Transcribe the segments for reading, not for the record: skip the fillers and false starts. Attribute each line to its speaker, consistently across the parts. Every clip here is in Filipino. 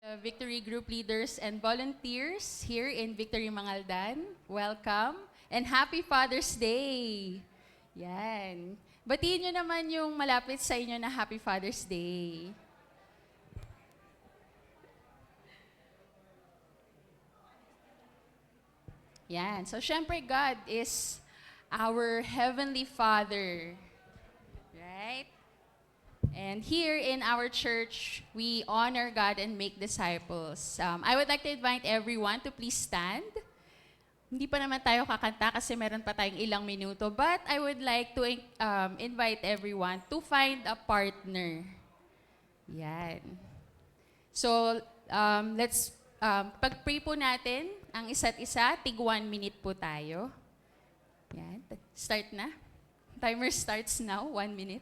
Speaker 1: Victory Group leaders and volunteers here in Victory Mangaldan. Welcome and Happy Father's Day! Yan. Batiin nyo naman yung malapit sa inyo na Happy Father's Day. Yan. So, syempre, God is our Heavenly Father. Right? And here in our church, we honor God and make disciples. I would like to invite everyone to please stand. Hindi pa naman tayo kakanta kasi meron pa tayong ilang minuto. But I would like to invite everyone to find a partner. Yan. So, let's pag-pray po natin ang isa't isa. Tig 1 minute po tayo. Yan. Start na. Timer starts now. 1 minute.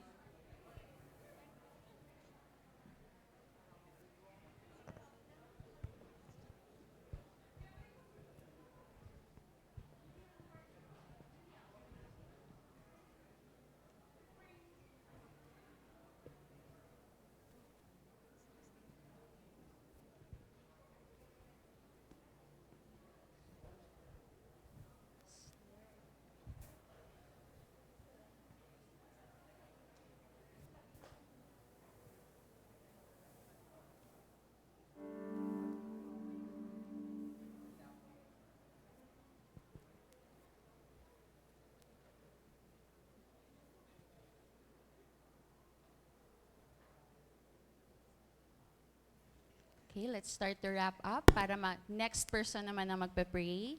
Speaker 1: Okay, let's start to wrap up para next person naman na magpe-pray.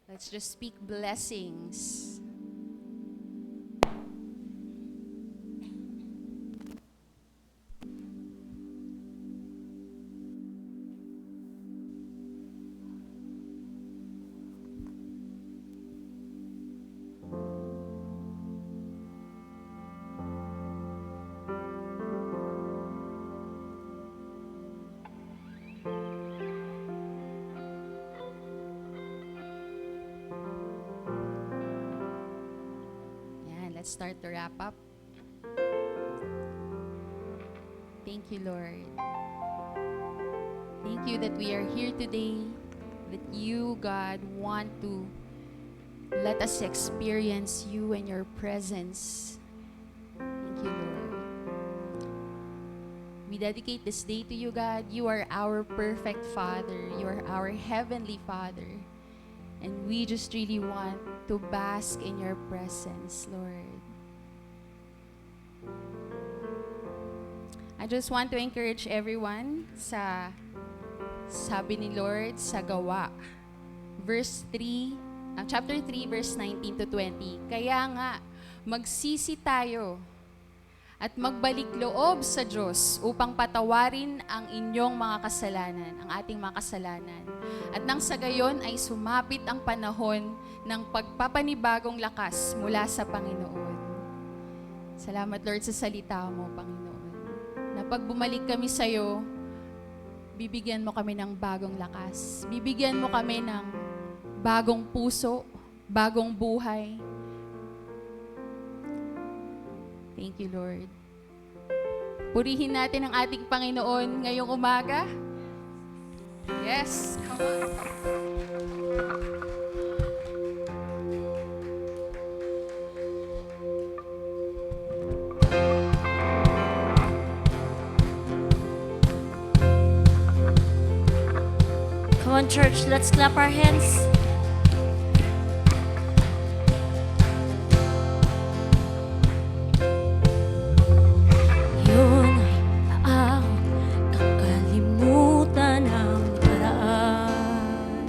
Speaker 1: Let's just speak blessings. Let's start to wrap up. Thank you, Lord. Thank you that we are here today, that you, God, want to let us experience you and your presence. Thank you, Lord. We dedicate this day to you, God. You are our perfect Father. You are our Heavenly Father. And we just really want to bask in your presence, Lord. I just want to encourage everyone sa sabi ni Lord sa Gawa. Chapter 3, verse 19 to 20. Kaya nga, magsisi tayo at magbalik loob sa Diyos upang patawarin ang inyong mga kasalanan, ang ating mga kasalanan. At nang sa gayon ay sumapit ang panahon ng pagpapanibagong lakas mula sa Panginoon. Salamat, Lord, sa salita mo, Panginoon. Na pag bumalik kami sa iyo, bibigyan mo kami ng bagong lakas. Bibigyan mo kami ng bagong puso, bagong buhay. Thank you, Lord. Purihin natin ang ating Panginoon ngayong umaga. Yes, come on.
Speaker 2: Come on, church, let's clap our hands. Yun ay tao, kakalimutan ang paraan.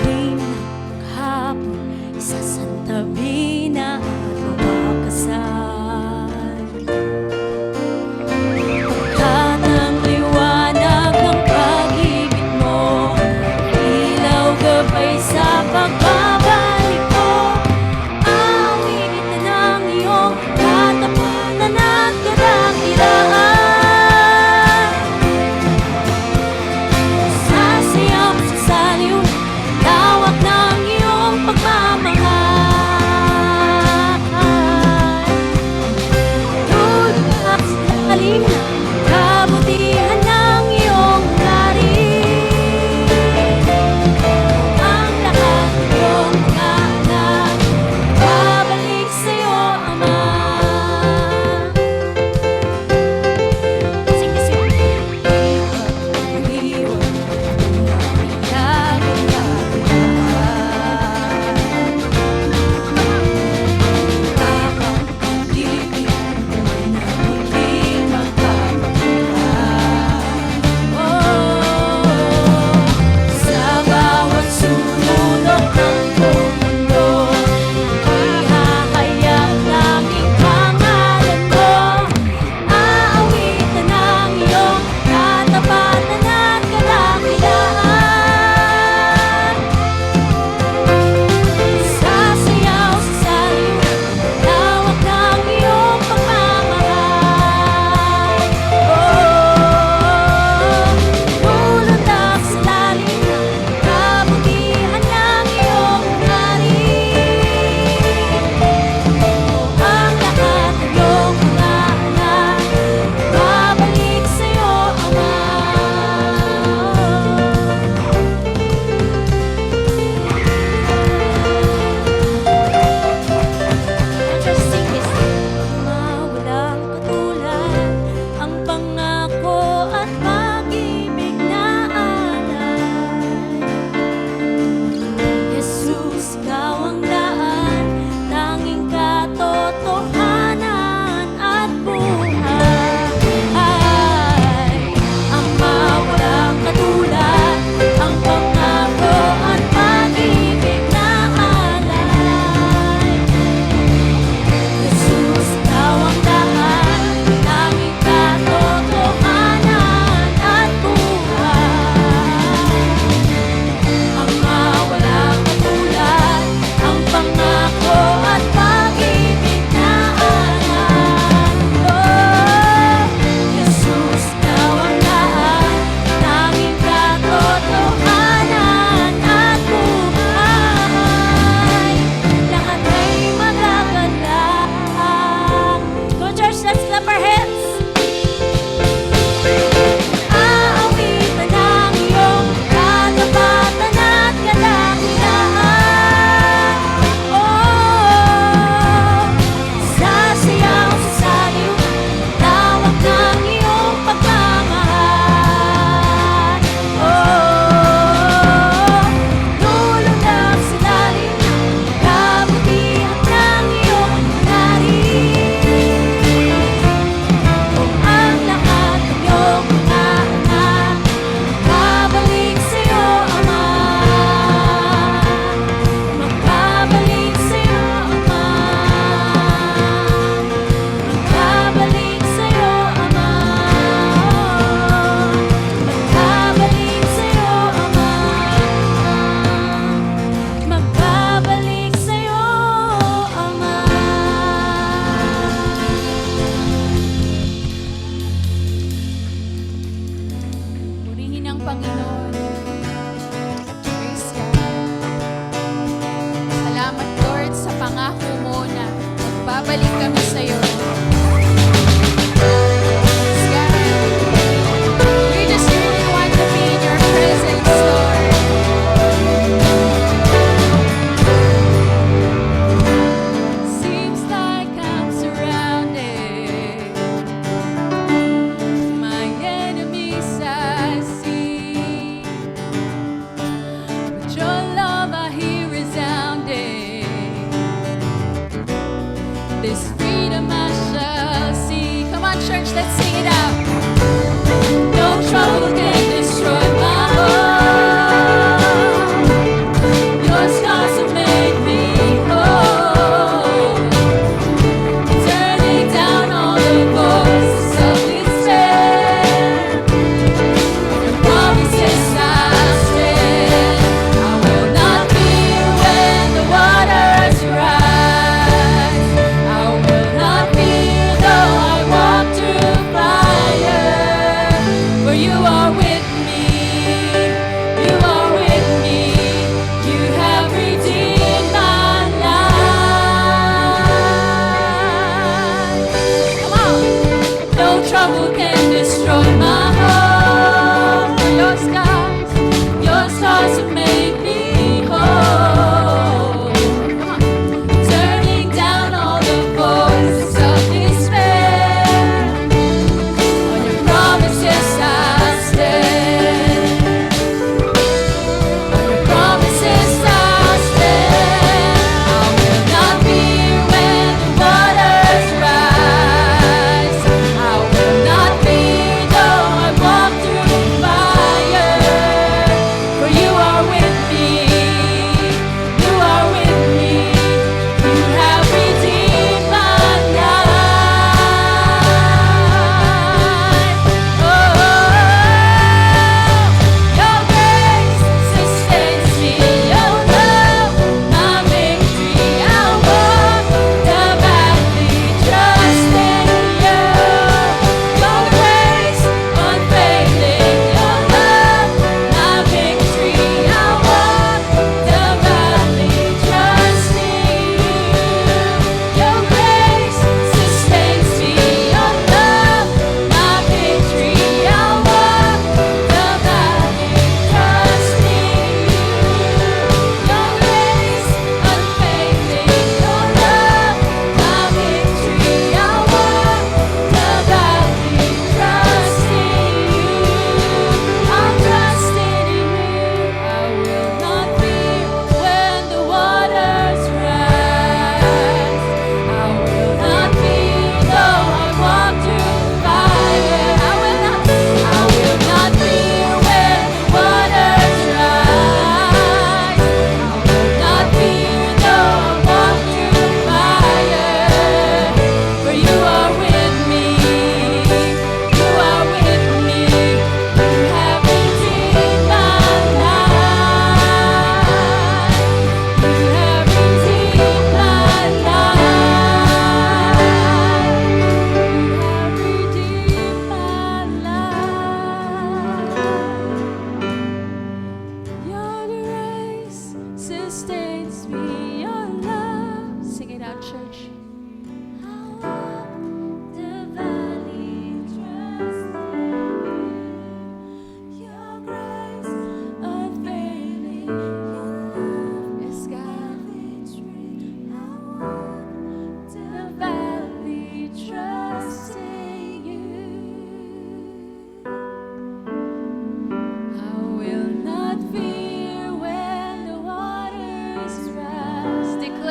Speaker 2: Tuwing maghapon, isasantabi na at mawakasan. Pagkat ang liwanag ng pag-ibig mo, ilaw gabay sa pagbabalik ko. Awit na ng iyong katapatan at kadakiraan. Sasayaw sa saliw, lawak ng iyong pagmamahal.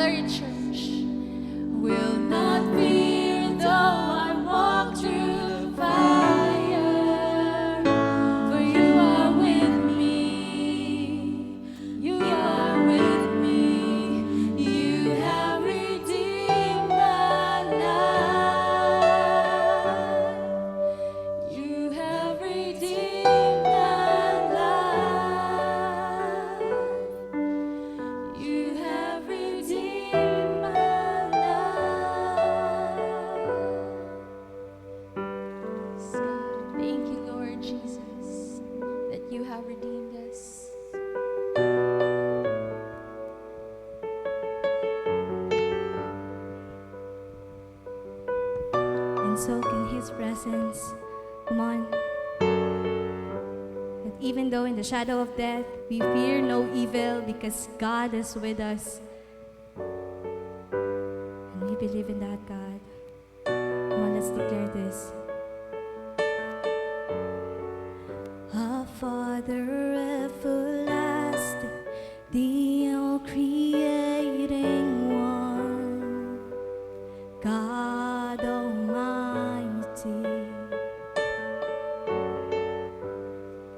Speaker 1: declare it, church.
Speaker 2: Will not fear though I walk through the fire, for you are with me. You are with me. You have redeemed my life. You have redeemed my life. You have redeemed my life.
Speaker 1: Thank you, Lord Jesus, that you have redeemed us.
Speaker 2: And soak in His presence. Come on. That even though in the shadow of death, we fear no evil because God is with us. And we believe in that God. Come on, let's declare this. Our Father everlasting, the all-creating one, God Almighty,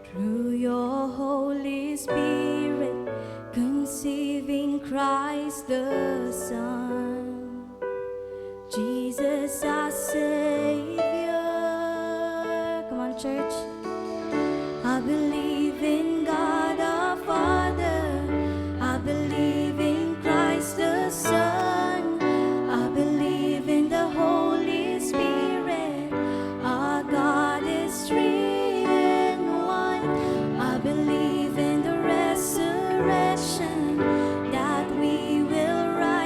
Speaker 2: through your Holy Spirit, conceiving Christ the Son, Jesus our Savior. Come on, church. I believe in God our Father. I believe in Christ the Son. I believe in the Holy Spirit. Our God is three in one. I believe in the resurrection, that we will rise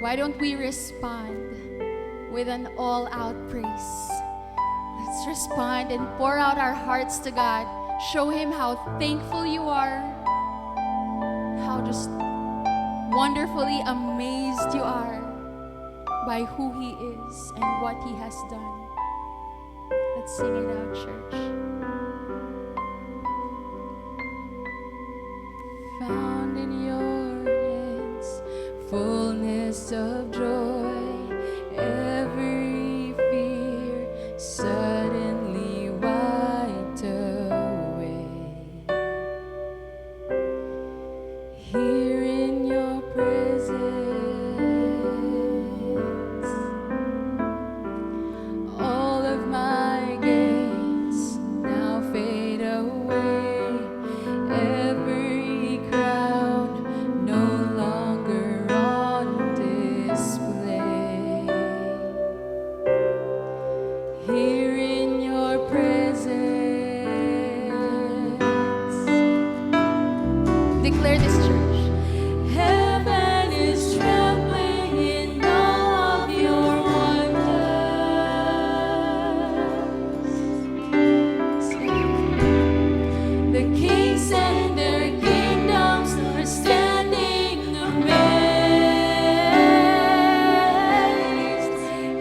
Speaker 1: Why don't we respond with an all-out praise? Let's respond and pour out our hearts to God. Show Him how thankful you are, how just wonderfully amazed you are by who He is and what He has done. Let's sing it out, church. Found in your hands, fullness of joy, every fear suddenly wiped away. Here in your presence, all of my gains now fade away. Every crown no longer on display. Here in your presence, declare this, church. Heaven is trembling in awe of your wonders. The kings and their kingdoms are standing amazed.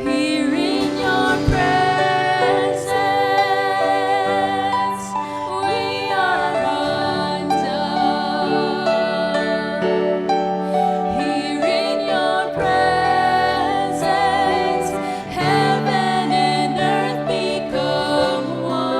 Speaker 1: Here in your presence, we are undone. Here in your presence, heaven and earth become one.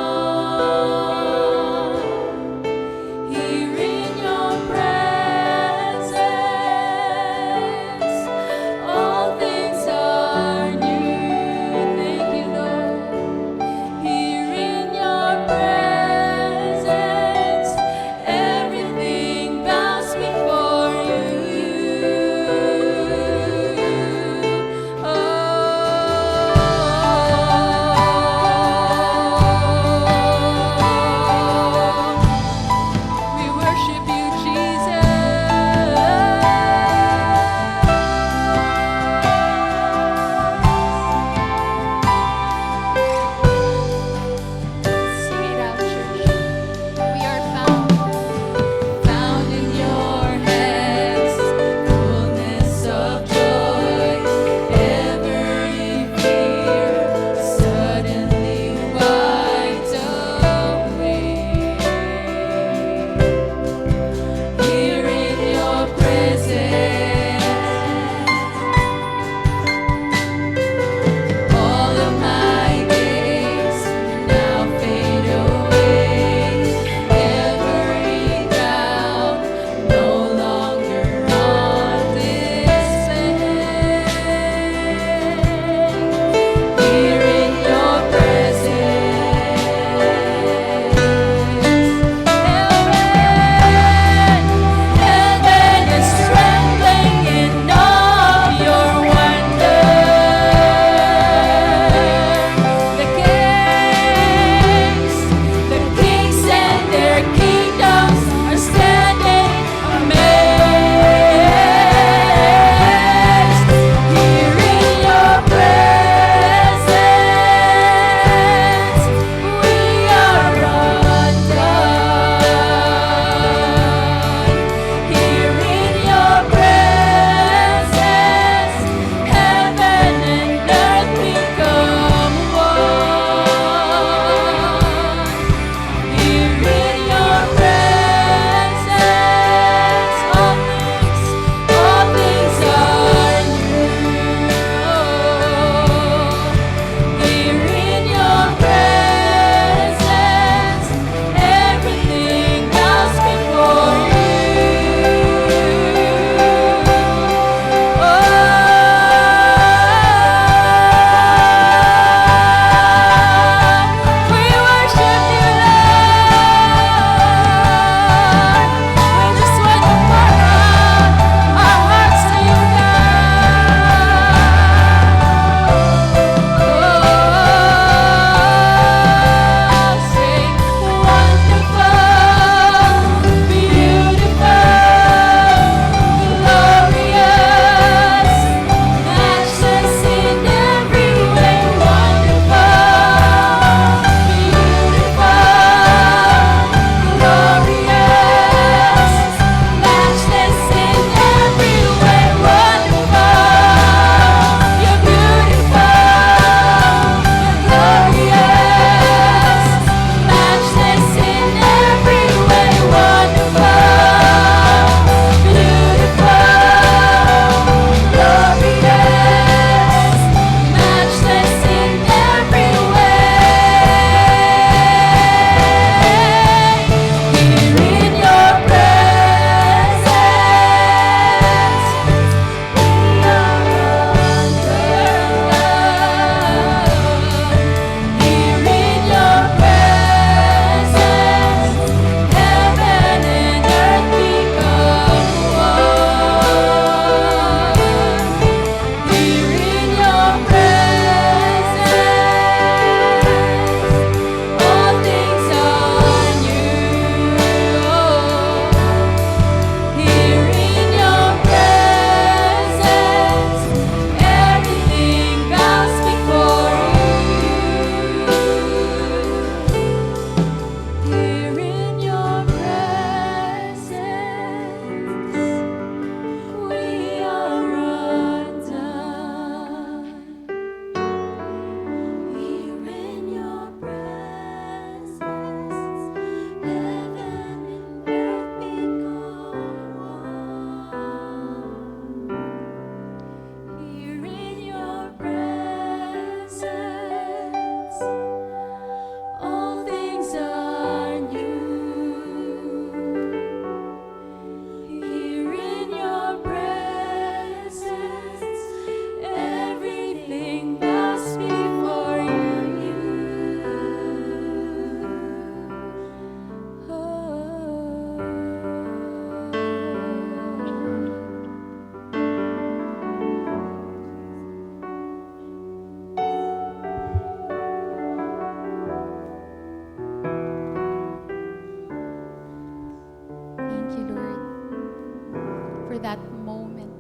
Speaker 1: that moment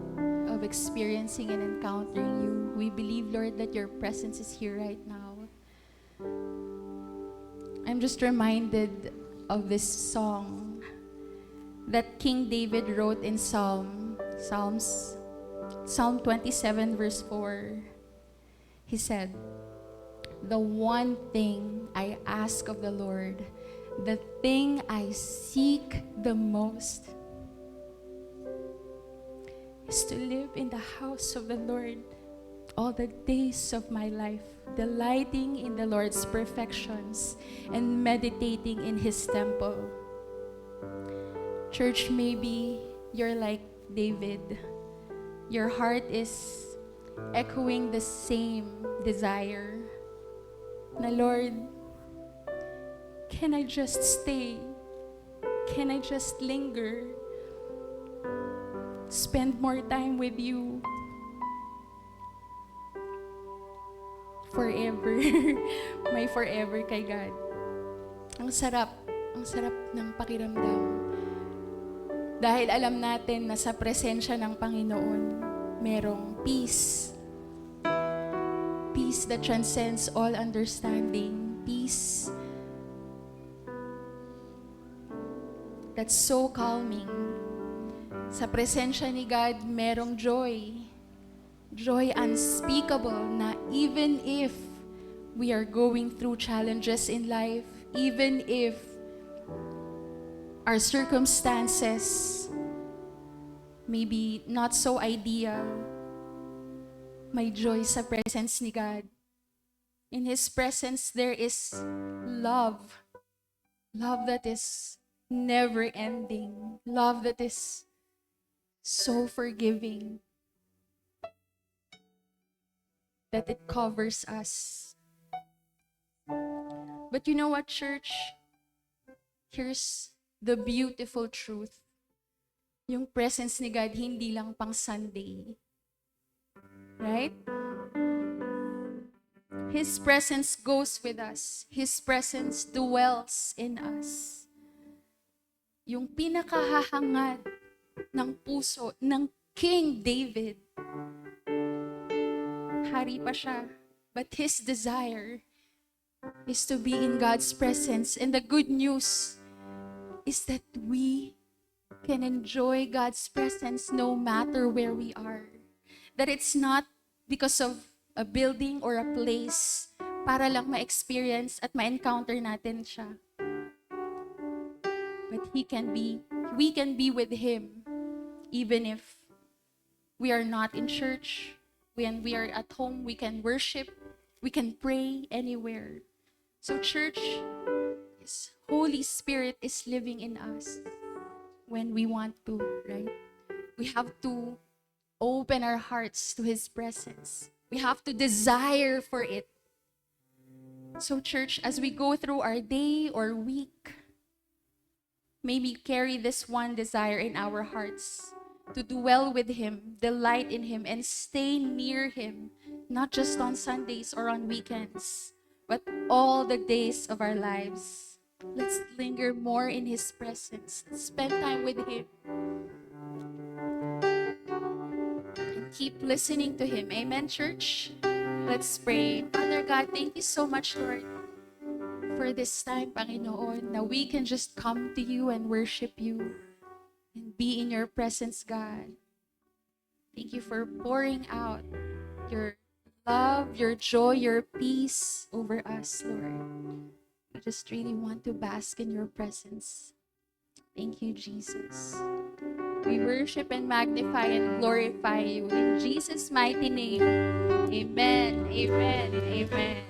Speaker 1: of experiencing and encountering you. We believe, Lord, that your presence is here right now. I'm just reminded of this song that King David wrote in Psalm 27 verse 4. He said, "The one thing I ask of the Lord, the thing I seek the most, is to live in the house of the Lord all the days of my life, delighting in the Lord's perfections and meditating in His temple." Church, maybe you're like David. Your heart is echoing the same desire. Na Lord, can I just stay? Can I just linger? Spend more time with you forever. May forever kay God. Ang sarap ng pakiramdam. Dahil alam natin na sa presensya ng Panginoon, merong peace. Peace that transcends all understanding. Peace that's so calming. Sa presensya ni God, merong joy. Joy unspeakable na even if we are going through challenges in life, even if our circumstances may be not so ideal, may joy sa presence ni God. In His presence, there is love. Love that is never ending. Love that is so forgiving that it covers us. But you know what, church? Here's the beautiful truth. Yung presence ni God, hindi lang pang Sunday. Right? His presence goes with us. His presence dwells in us. Yung pinakahahangad ng puso ng King David. Hari pa siya. But his desire is to be in God's presence. And the good news is that we can enjoy God's presence no matter where we are. That it's not because of a building or a place para lang ma-experience at ma-encounter natin siya. But we can be with Him even if we are not in church. When we are at home, we can worship, we can pray anywhere. So church, His Holy Spirit is living in us when we want to, right? We have to open our hearts to His presence. We have to desire for it. So church, as we go through our day or week, maybe carry this one desire in our hearts, to dwell with Him, delight in Him, and stay near Him, not just on Sundays or on weekends, but all the days of our lives. Let's linger more in His presence. Let's spend time with Him. And keep listening to Him. Amen, church? Let's pray. Father God, thank you so much, Lord, for this time, Panginoon, na we can just come to you and worship you and be in your presence, God. Thank you for pouring out your love, your joy, your peace over us, Lord. We just really want to bask in your presence. Thank you, Jesus. We worship and magnify and glorify you in Jesus' mighty name. Amen, amen, amen.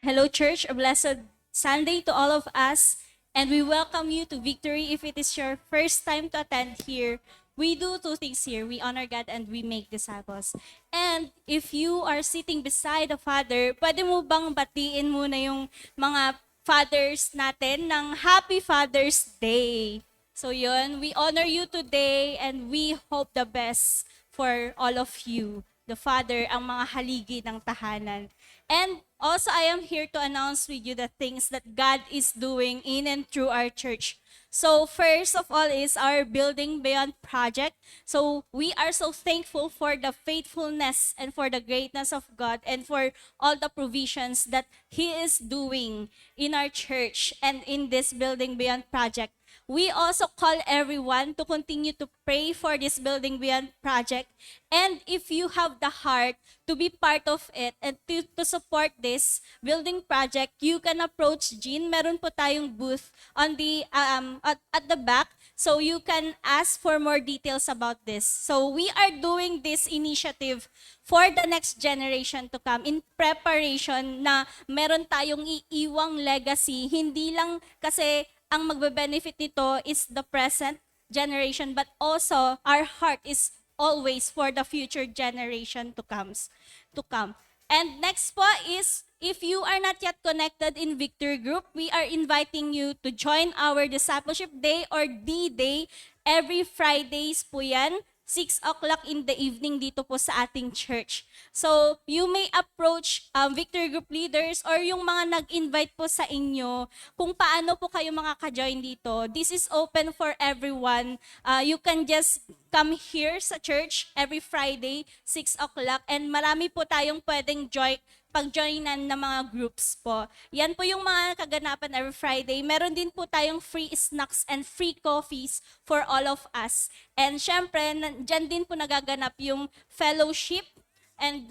Speaker 3: Hello, church. A blessed Sunday to all of us. And we welcome you to Victory. If it is your first time to attend here, we do two things here. We honor God and we make disciples. And if you are sitting beside a father, pwede mo bang batiin muna yung mga fathers natin ng Happy Father's Day? So yun, we honor you today and we hope the best for all of you, the Father, ang mga haligi ng tahanan. And also, I am here to announce with you the things that God is doing in and through our church. So first of all is our Building Beyond project. So we are so thankful for the faithfulness and for the greatness of God and for all the provisions that He is doing in our church and in this Building Beyond project. We also call everyone to continue to pray for this Building Beyond project. And if you have the heart to be part of it and to support this building project, you can approach Jean. Meron po tayong booth on the at the back, so you can ask for more details about this. So we are doing this initiative for the next generation to come in preparation na meron tayong iiwang legacy. Hindi lang kasi ang magbe-benefit nito is the present generation, but also our heart is always for the future generation to come. And next po is, if you are not yet connected in Victory Group, we are inviting you to join our Discipleship Day or D-Day. Every Fridays po yan, 6 o'clock in the evening dito po sa ating church. So, you may approach Victory Group leaders or yung mga nag-invite po sa inyo kung paano po kayo makaka-join dito. This is open for everyone. You can just come here sa church every Friday, 6 o'clock, and marami po tayong pwedeng pag-joinan ng mga groups po. Yan po yung mga kaganapan every Friday. Meron din po tayong free snacks and free coffees for all of us. And syempre, dyan din po nagaganap yung fellowship and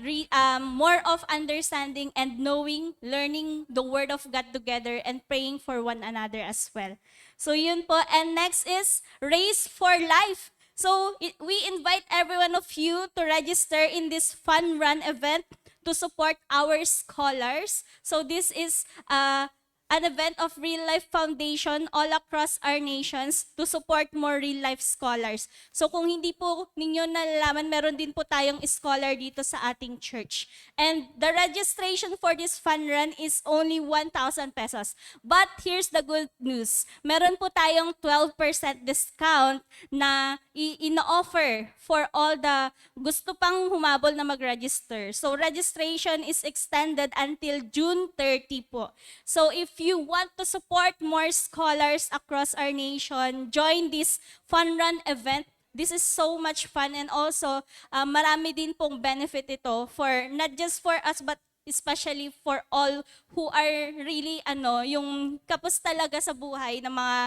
Speaker 3: more of understanding and knowing, learning the Word of God together and praying for one another as well. So yun po. And next is Race for Life. So we invite every one of you to register in this fun run event to support our scholars. So this is an event of Real Life Foundation all across our nations to support more real life scholars. So kung hindi po ninyo nalalaman, meron din po tayong scholar dito sa ating church. And the registration for this fun run is only 1,000 pesos. But here's the good news. Meron po tayong 12% discount na ino-offer for all the gusto pang humabol na mag-register. So registration is extended until June 30 po. So if you want to support more scholars across our nation, join this fun run event. This is so much fun, and also marami din pong benefit ito for not just for us but especially for all who are really yung kapos talaga sa buhay ng mga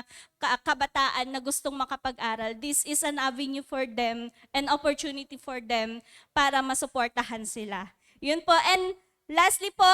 Speaker 3: kabataan na gustong makapag-aral. This is an avenue for them, an opportunity for them para masuportahan sila. Yun po. And lastly po,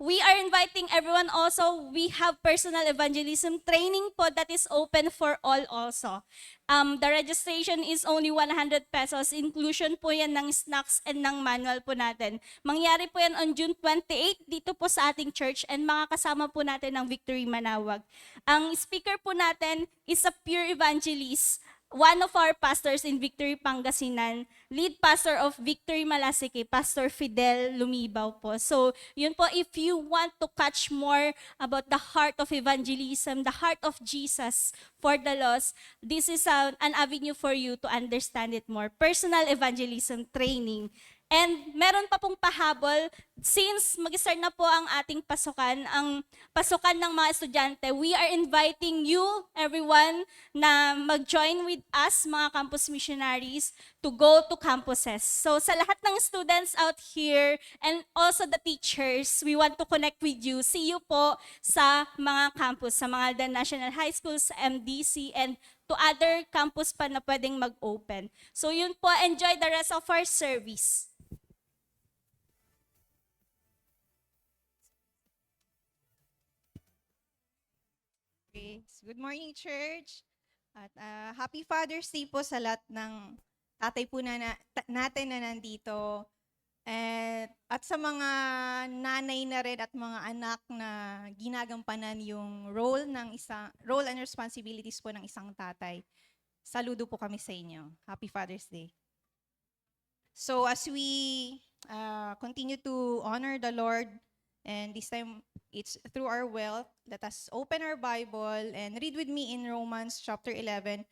Speaker 3: we are inviting everyone also. We have personal evangelism training po that is open for all also. The registration is only 100 pesos. Inclusion po yan ng snacks and ng manual po natin. Mangyari po yan on June 28 dito po sa ating church, and mga kasama po natin ng Victory Manawag. Ang speaker po natin is a pure evangelist, one of our pastors in Victory Pangasinan, lead pastor of Victory Malasiki, Pastor Fidel Lumibaw po. So, yun po, if you want to catch more about the heart of evangelism, the heart of Jesus for the lost, this is an avenue for you to understand it more. Personal evangelism training. And meron pa pong pahabol, since mag-start na po ang ating pasukan, ang pasukan ng mga estudyante, we are inviting you, everyone, na mag-join with us, mga campus missionaries, to go to campuses. So sa lahat ng students out here, and also the teachers, we want to connect with you. See you po sa mga campus, sa mga Alden National High School, sa MDC, and to other campus pa na pwedeng mag-open. So yun po, enjoy the rest of our service.
Speaker 4: Good morning, church. At happy Father's Day po sa lahat ng tatay po natin na nandito. At sa mga nanay na rin at mga anak na ginagampanan yung role and responsibilities po ng isang tatay. Saludo po kami sa inyo. Happy Father's Day. So as we continue to honor the Lord, and this time it's through our wealth, let us open our Bible and read with me in Romans chapter 11,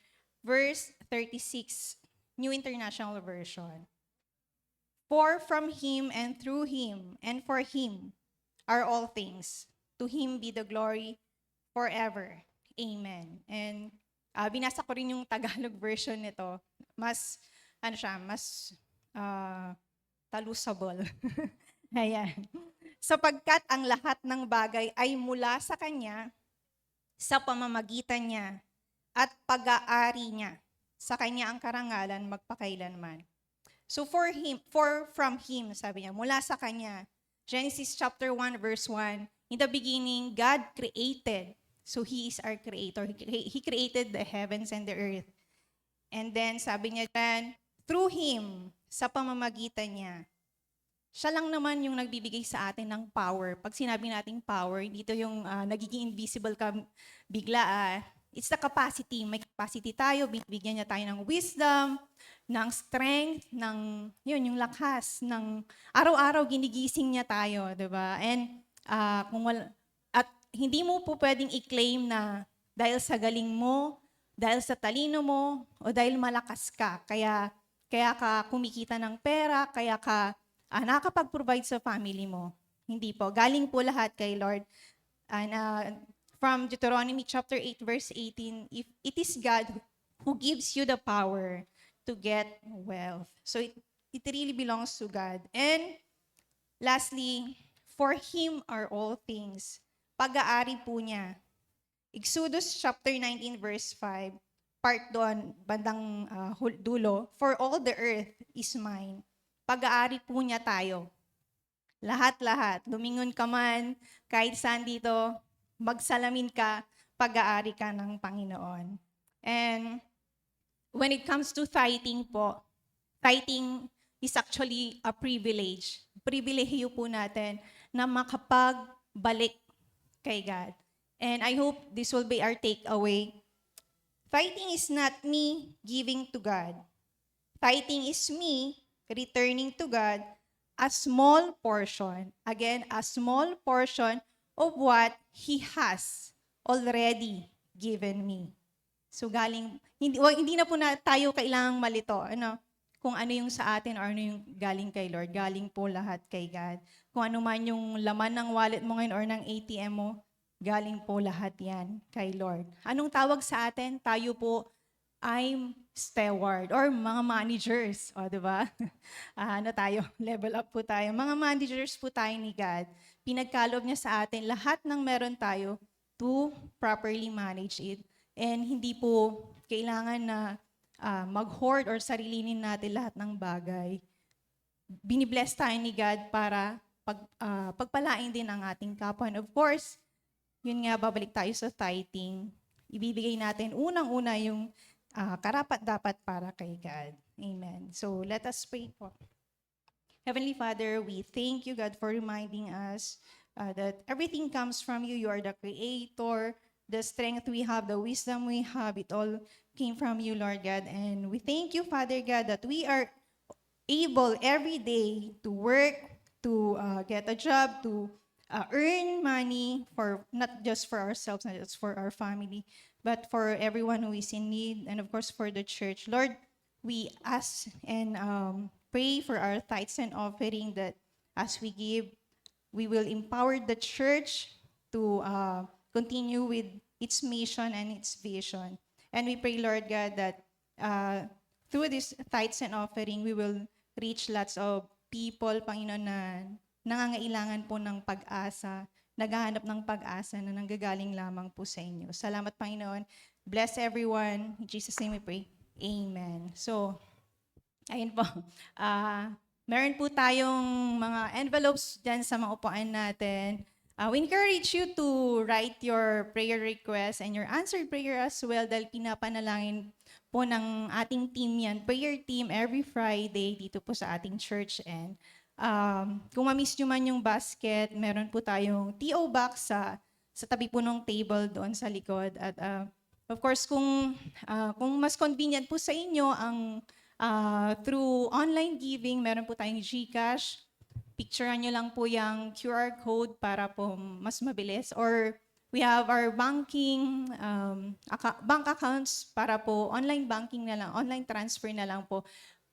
Speaker 4: verse 36. New International Version. For from him and through him and for him are all things. To him be the glory forever. Amen. And binasa ko rin yung Tagalog version nito. Mas, mas talusable. Ayan. Sapagkat ang lahat ng bagay ay mula sa Kanya, sa pamamagitan niya, at pag-aari niya. Sa Kanya ang karangalan magpakailanman. So from him, sabi niya, mula sa Kanya. Genesis chapter 1 verse 1, in the beginning, God created. So He is our creator. He created the heavens and the earth. And then sabi niya dyan, through Him, sa pamamagitan niya. Siya lang naman yung nagbibigay sa atin ng power. Pag sinabi nating power, dito yung nagiging invisible ka bigla. It's the capacity. May capacity tayo, binibigyan niya tayo ng wisdom, ng strength, ng yun, yung lakas, ng araw-araw ginigising niya tayo, 'di ba? And at hindi mo po pwedeng i-claim na dahil sa galing mo, dahil sa talino mo, o dahil malakas ka, kaya ka kumikita ng pera, kaya ka nakakapag-provide sa family mo. Hindi po. Galing po lahat kay Lord. And from Deuteronomy chapter 8 verse 18, if it is God who gives you the power to get wealth. So it really belongs to God. And lastly, for Him are all things. Pag-aari po niya. Exodus chapter 19 verse 5, part doon, bandang dulo, for all the earth is mine. Pag-aari po niya tayo. Lahat-lahat. Lumingon ka man, kahit saan dito, magsalamin ka, pag-aari ka ng Panginoon. And when it comes to tithing po, tithing is actually a privilege. Pribilehiyo po natin na makapagbalik kay God. And I hope this will be our takeaway. Tithing is not me giving to God. Tithing is me returning to God a small portion. Again, a small portion of what He has already given me. So hindi na po na tayo kailangang malito. Kung ano yung sa atin or ano yung galing kay Lord. Galing po lahat kay God. Kung ano man yung laman ng wallet mo ngayon or ng ATM mo, galing po lahat yan kay Lord. Anong tawag sa atin? Tayo po ay steward or mga managers. O, diba? Tayo? Level up po tayo. Mga managers po tayo ni God. Pinagkalob niya sa atin lahat ng meron tayo to properly manage it. And hindi po kailangan na mag-hoard or sarilinin natin lahat ng bagay. Binibless tayo ni God para pagpalain din ang ating kapwa. And of course, yun nga, babalik tayo sa tithing. Ibibigay natin unang-una yung karapat-dapat para kay God. Amen. So, let us pray po. Heavenly Father, we thank you, God, for reminding us that everything comes from you. You are the Creator. The strength we have, the wisdom we have, it all came from you, Lord God. And we thank you, Father God, that we are able every day to work, to get a job, to earn money for not just for ourselves, not just for our family, but for everyone who is in need, and of course for the church. Lord, we ask and pray for our tithes and offering that as we give, we will empower the church to continue with its mission and its vision. And we pray, Lord God, that through this tithes and offering, we will reach lots of people, Panginoon, na nangangailangan po ng pag-asa, naghahanap ng pag-asa na nanggagaling lamang po sa inyo. Salamat, Panginoon. Bless everyone. In Jesus' name we pray. Amen. So, ayun po. Meron po tayong mga envelopes dyan sa mga upuan natin. We encourage you to write your prayer request and your answered prayer as well dahil pinapanalangin po ng ating team yan, prayer team, every Friday dito po sa ating church. And kung ma-miss nyo man yung basket, meron po tayong TO box sa tabi po ng table doon sa likod. At of course, kung mas convenient po sa inyo ang through online giving, meron po tayong GCash. Picturean nyo lang po yung QR code para po mas mabilis. Or We have our banking, bank accounts para po online banking na lang, online transfer na lang po.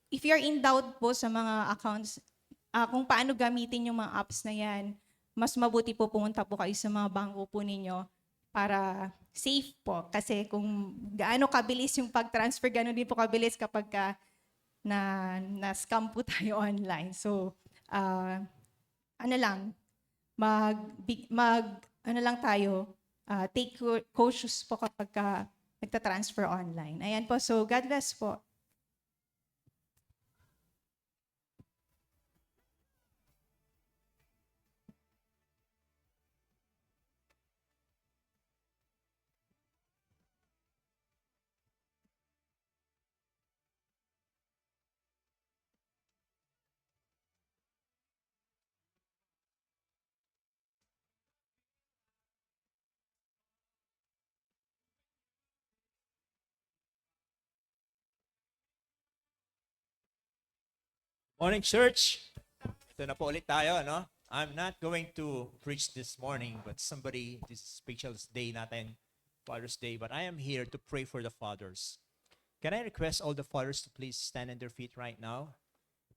Speaker 4: If you're in doubt po sa mga accounts, kung paano gamitin yung mga apps na yan, mas mabuti po pumunta po kayo sa mga bangko po ninyo para safe po. Kasi kung gaano kabilis yung pag-transfer, gano'n din po kabilis kapag na-scam po tayo online. So, ano lang, ano lang tayo, take cautious po kapag nagta-transfer online. Ayan po, so God bless po.
Speaker 5: Morning, church. Ito na po ulit tayo, no? I'm not going to preach this morning, but this special day natin, Father's Day, but I am here to pray for the fathers. Can I request all the fathers to please stand on their feet right now?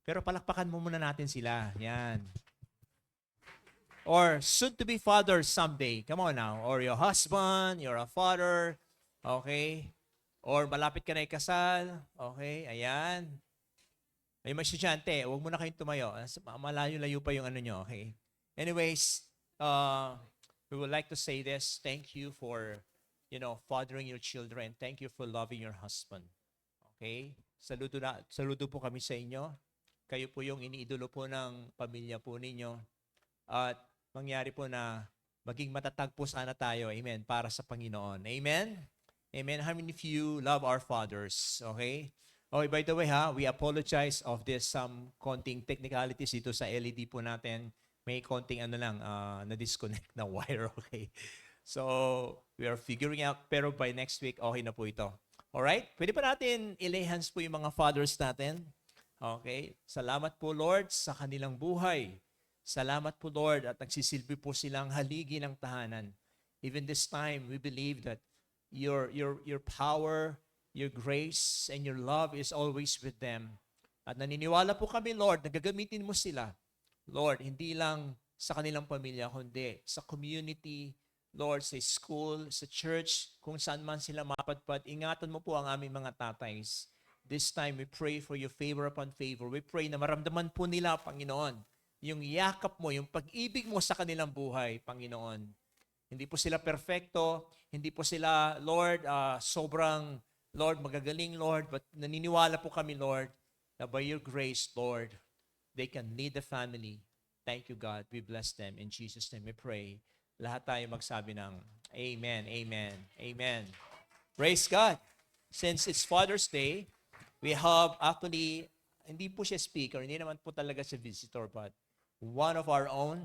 Speaker 5: Pero palakpakan mo muna natin sila. Yan. Or soon to be fathers someday. Come on now. Or your husband, you're a father. Okay? Or malapit ka na ikasal. Okay? Ayan. May mga estudyante, huwag mo na kayong tumayo. Malayo-layo pa yung ano nyo, okay? Anyways, we would like to say this. Thank you for, fathering your children. Thank you for loving your husband. Okay? Saludo po kami sa inyo. Kayo po yung iniidolo po ng pamilya po ninyo. At mangyari po na maging matatag po sana tayo. Amen. Para sa Panginoon. Amen? Amen. How many of you love our fathers? Okay? Okay, by the way we apologize of this some konting technicalities dito sa LED po natin. May konting na-disconnect na wire, okay? So, we are figuring out, pero by next week, okay na po ito. Alright? Pwede pa natin ilay hands po yung mga fathers natin. Okay? Salamat po, Lord, sa kanilang buhay. Salamat po, Lord, at nagsisilbi po silang haligi ng tahanan. Even this time, we believe that your power, your grace and your love is always with them. At naniniwala po kami, Lord, na gagamitin mo sila. Lord, hindi lang sa kanilang pamilya, kundi sa community, Lord, sa school, sa church, kung saan man sila mapadpad. Ingatan mo po ang aming mga tatays. This time, we pray for your favor upon favor. We pray na maramdaman po nila, Panginoon, yung yakap mo, yung pag-ibig mo sa kanilang buhay, Panginoon. Hindi po sila perfecto, hindi po sila, Lord, sobrang Lord, magagaling, Lord, but naniniwala po kami, Lord, na by your grace, Lord, they can lead the family. Thank you, God. We bless them. In Jesus' name we pray. Lahat tayo magsabi ng Amen, Amen, Amen. Praise God. Since it's Father's Day, we have actually, hindi po siya speaker, hindi naman po talaga siya visitor, but one of our own.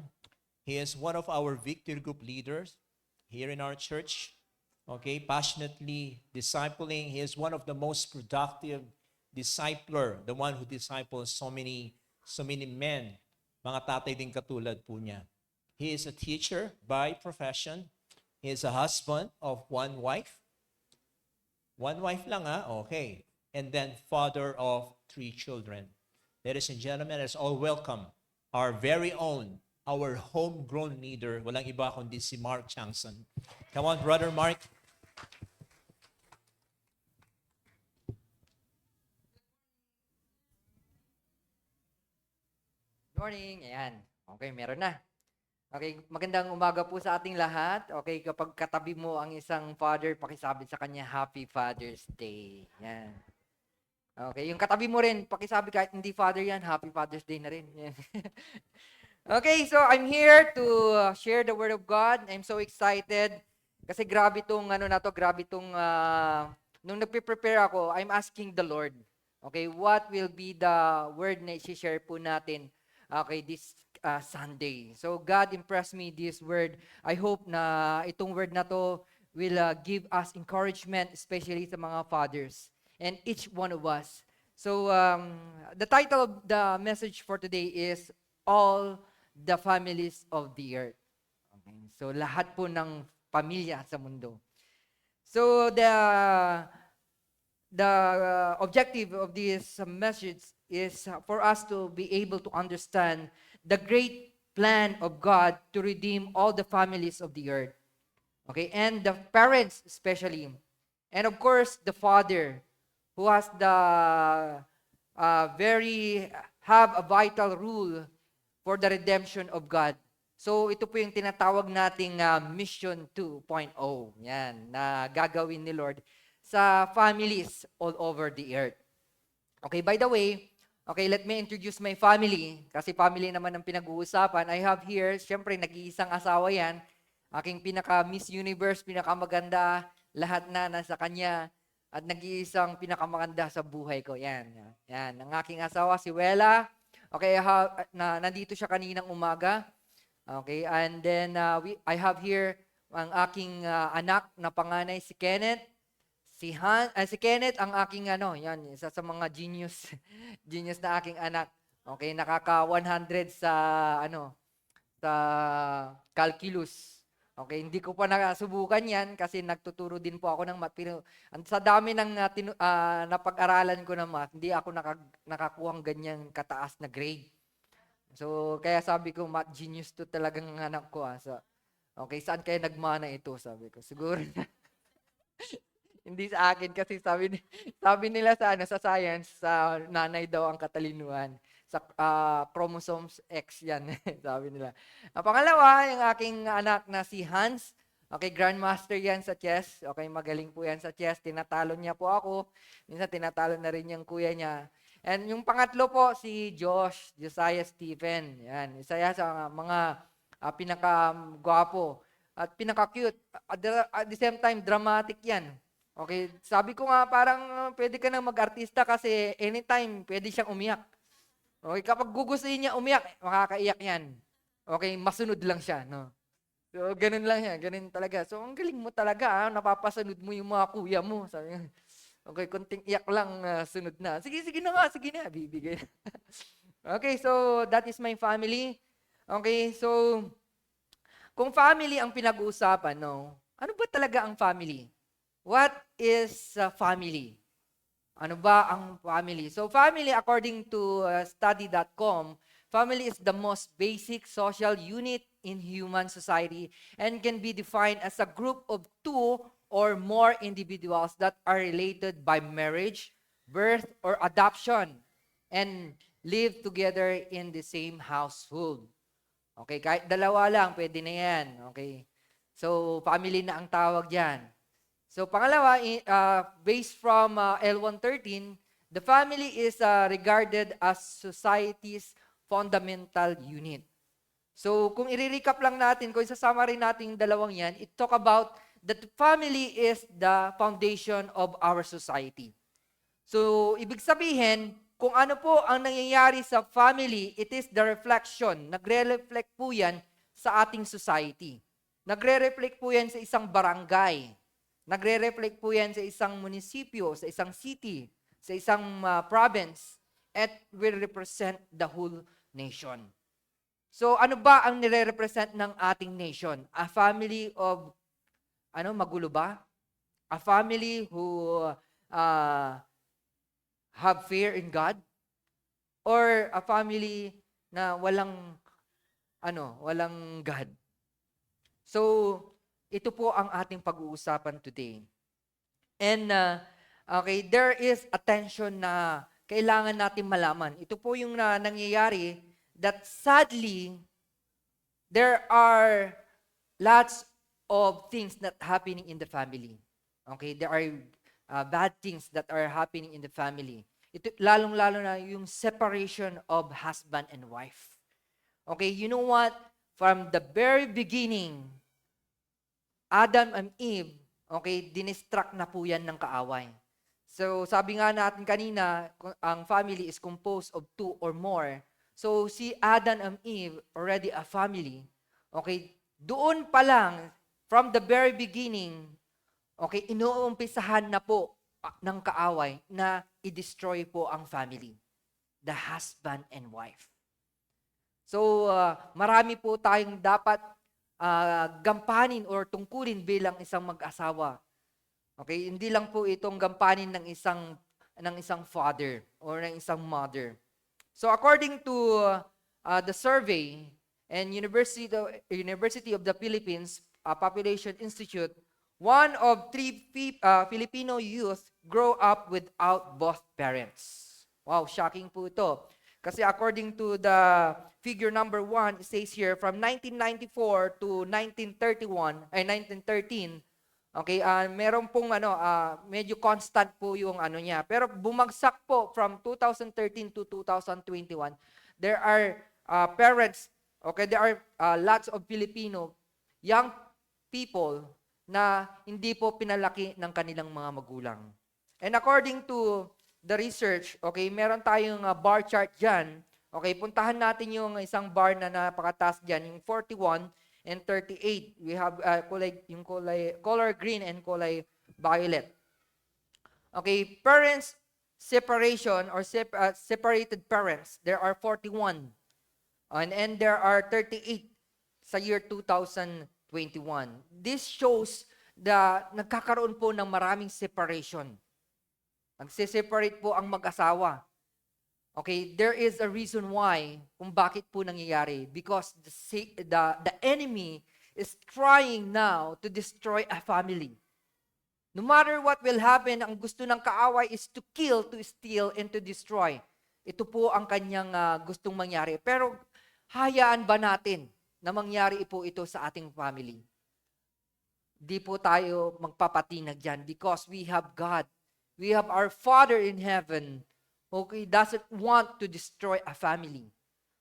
Speaker 5: He is one of our Victory Group leaders here in our church. Okay, passionately discipling. He is one of the most productive discipler, the one who disciples so many men. Mga tatay din katulad po niya. He is a teacher by profession. He is a husband of one wife. One wife lang okay. And then father of 3 children. Ladies and gentlemen, let's all welcome our very own, our homegrown leader. Walang iba kundi si Mark Changson. Come on, Brother Mark.
Speaker 6: Morning. Ayan. Okay, meron na. Okay, magandang umaga po sa ating lahat. Okay, kapag katabi mo ang isang father, pakisabi sa kanya, Happy Father's Day. Yan. Okay, yung katabi mo rin, pakisabi kahit hindi father yan, Happy Father's Day na rin. Yan. Okay, so I'm here to share the Word of God. I'm so excited. Kasi grabe tong nung nagpe-prepare ako, I'm asking the Lord, okay, what will be the word na i-share po natin, okay, this Sunday. So God impressed me this word. I hope na itong word na to will give us encouragement, especially sa mga fathers and each one of us. So the title of the message for today is All the Families of the Earth. Okay. So lahat po ng pamilya sa mundo. So the objective of this message is for us to be able to understand the great plan of God to redeem all the families of the earth. Okay, and the parents especially. And of course, the father who has the have a vital rule for the redemption of God. So ito po yung tinatawag nating Mission 2.0. Yan, na gagawin ni Lord sa families all over the earth. Okay, by the way, okay, let me introduce my family. Kasi family naman ang pinag-uusapan. I have here, syempre, nag-iisang asawa yan. Aking pinaka-Miss Universe, pinakamaganda, lahat na nasa kanya. At nag-iisang pinakamaganda sa buhay ko. Yan. Yan. Ang aking asawa, si Wela. Okay, nandito siya kaninang umaga. Okay, and then I have here ang aking anak na panganay, si Kenneth. Si Kenneth, ang aking yan, isa sa mga genius, genius na aking anak. Okay, nakaka 100 sa calculus. Okay, hindi ko pa nakasubukan yan kasi nagtuturo din po ako ng math. Pero sa dami ng napag-aralan ko ng math, hindi ako nakakuhang ganyang kataas na grade. So, kaya sabi ko, math genius to talagang anak ko. So, okay, saan kaya nagmana ito? Sabi ko, siguro hindi sa akin kasi sabi nila sa science, sa nanay daw ang katalinuhan. Sa chromosomes X yan, sabi nila. Ang pangalawa, yung aking anak na si Hans. Okay, grandmaster yan sa chess. Okay, magaling po yan sa chess. Tinatalo niya po ako. Minsan tinatalo na rin yung kuya niya. And yung pangatlo po, si Josiah Stephen. Yan, isa yan sa mga pinaka-gwapo at pinaka-cute. At the same time, dramatic yan. Okay, sabi ko nga parang pwede ka nang mag-artista kasi anytime pwede siyang umiyak. Okay, kapag gugustuhin niya umiyak, makakaiyak yan. Okay, masunod lang siya, no? So, ganun lang yan, ganun talaga. So, ang galing mo talaga, napapasunod mo yung mga kuya mo. Sabi nga, okay, konting iyak lang, sunod na. Sige na, bibigay. Okay, so that is my family. Okay, so kung family ang pinag-uusapan, no? Ano ba talaga ang family? What is family? Ano ba ang family? So family, according to study.com, family is the most basic social unit in human society and can be defined as a group of two or more individuals that are related by marriage, birth, or adoption and live together in the same household. Okay, kahit dalawa lang, pwede na yan. Okay. So family na ang tawag dyan. So pangalawa, based from L113, the family is regarded as society's fundamental unit. So kung i-recap lang natin, kung isasama rin natin yung dalawang yan, it talk about that family is the foundation of our society. So ibig sabihin, kung ano po ang nangyayari sa family, it is the reflection. Nagre-reflect po yan sa ating society. Nagre-reflect po yan sa isang barangay. Nagre-reflect po yan sa isang munisipyo, sa isang city, sa isang province, at will represent the whole nation. So ano ba ang nire-represent ng ating nation? A family of, magulo ba? A family who have fear in God? Or a family na walang God? So, ito po ang ating pag-uusapan today. And, okay, there is a tension na kailangan natin malaman. Ito po yung nangyayari that sadly, there are lots of things that happening in the family. Okay, there are bad things that are happening in the family. Ito, lalong-lalo na yung separation of husband and wife. Okay, you know what? From the very beginning, Adam and Eve, okay, dinistruct na po yan ng kaaway. So, sabi nga natin kanina, ang family is composed of two or more. So, si Adam and Eve, already a family. Okay, doon pa lang, from the very beginning, okay, inuumpisahan na po ng kaaway na i-destroy po ang family. The husband and wife. So, marami po tayong dapat gampanin or tungkulin bilang isang mag-asawa. Okay, hindi lang po itong gampanin ng isang father or ng isang mother. So according to the survey and University of the Philippines Population Institute, 1 of 3 Filipino youth grow up without both parents. Wow, shocking po ito. Kasi according to the figure number 1, it says here, from 1994 to 1913, okay, meron pong medyo constant po yung niya. Pero bumagsak po from 2013 to 2021. There are parents, okay, there are lots of Filipino young people na hindi po pinalaki ng kanilang mga magulang. And according to the research, okay, meron tayong bar chart dyan. Okay, puntahan natin yung isang bar na napakataas dyan, yung 41 and 38. We have color green and color violet. Okay, parents separation or separated parents, there are 41. And there are 38 sa year 2021. This shows nagkakaroon po ng maraming separation. Nagse-separate po ang mag-asawa. Okay, there is a reason why kung bakit po nangyayari. Because the enemy is trying now to destroy a family. No matter what will happen, ang gusto ng kaaway is to kill, to steal, and to destroy. Ito po ang kanyang gustong mangyari. Pero hayaan ba natin na mangyari po ito sa ating family? Di po tayo magpapatinag dyan because we have God. We have our Father in heaven who doesn't want to destroy a family.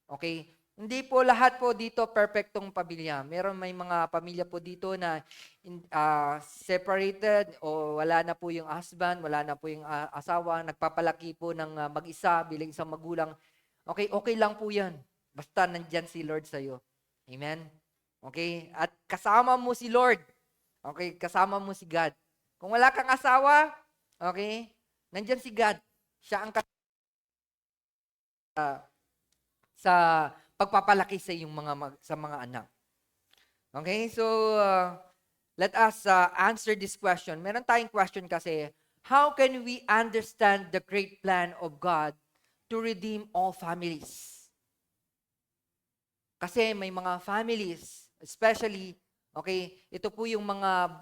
Speaker 6: Okay? Hindi po lahat po dito perfectong pamilya. May mga pamilya po dito na separated o wala na po yung husband, wala na po yung asawa, nagpapalaki po ng mag-isa bilang isang magulang. Okay, okay lang po yan. Basta nandyan si Lord sa'yo. Amen? Okay? At kasama mo si Lord. Okay? Kasama mo si God. Kung wala kang asawa, okay, nandyan si God. Siya ang sa pagpapalaki sa iyong sa mga anak. Okay? So, let us answer this question. Meron tayong question kasi, how can we understand the great plan of God to redeem all families? Kasi may mga families, especially, okay, ito po yung mga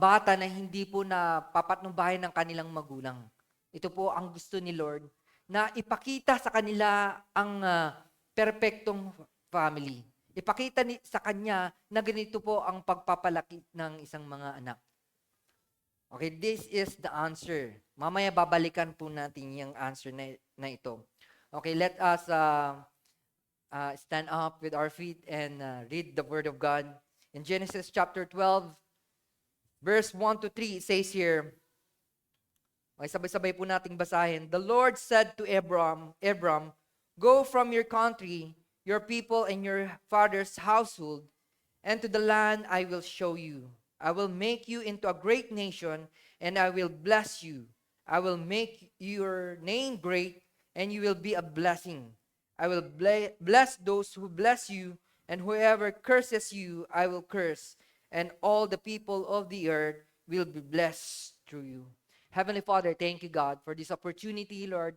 Speaker 6: bata na hindi po napapatnubayan ng kanilang magulang. Ito po ang gusto ni Lord, na ipakita sa kanila ang perfectong family. Ipakita sa Kanya na ganito po ang pagpapalaki ng isang mga anak. Okay, this is the answer. Mamaya babalikan po natin yung answer na ito. Okay, let us stand up with our feet and read the Word of God. In Genesis chapter 12, verse 1 to 3, it says here, okay, sabay-sabay po nating basahin. The Lord said to Abram, go from your country, your people, and your father's household, and to the land I will show you. I will make you into a great nation, and I will bless you. I will make your name great, and you will be a blessing. I will bless those who bless you, and whoever curses you, I will curse. And all the people of the earth will be blessed through you. Heavenly Father, thank you, God, for this opportunity, Lord,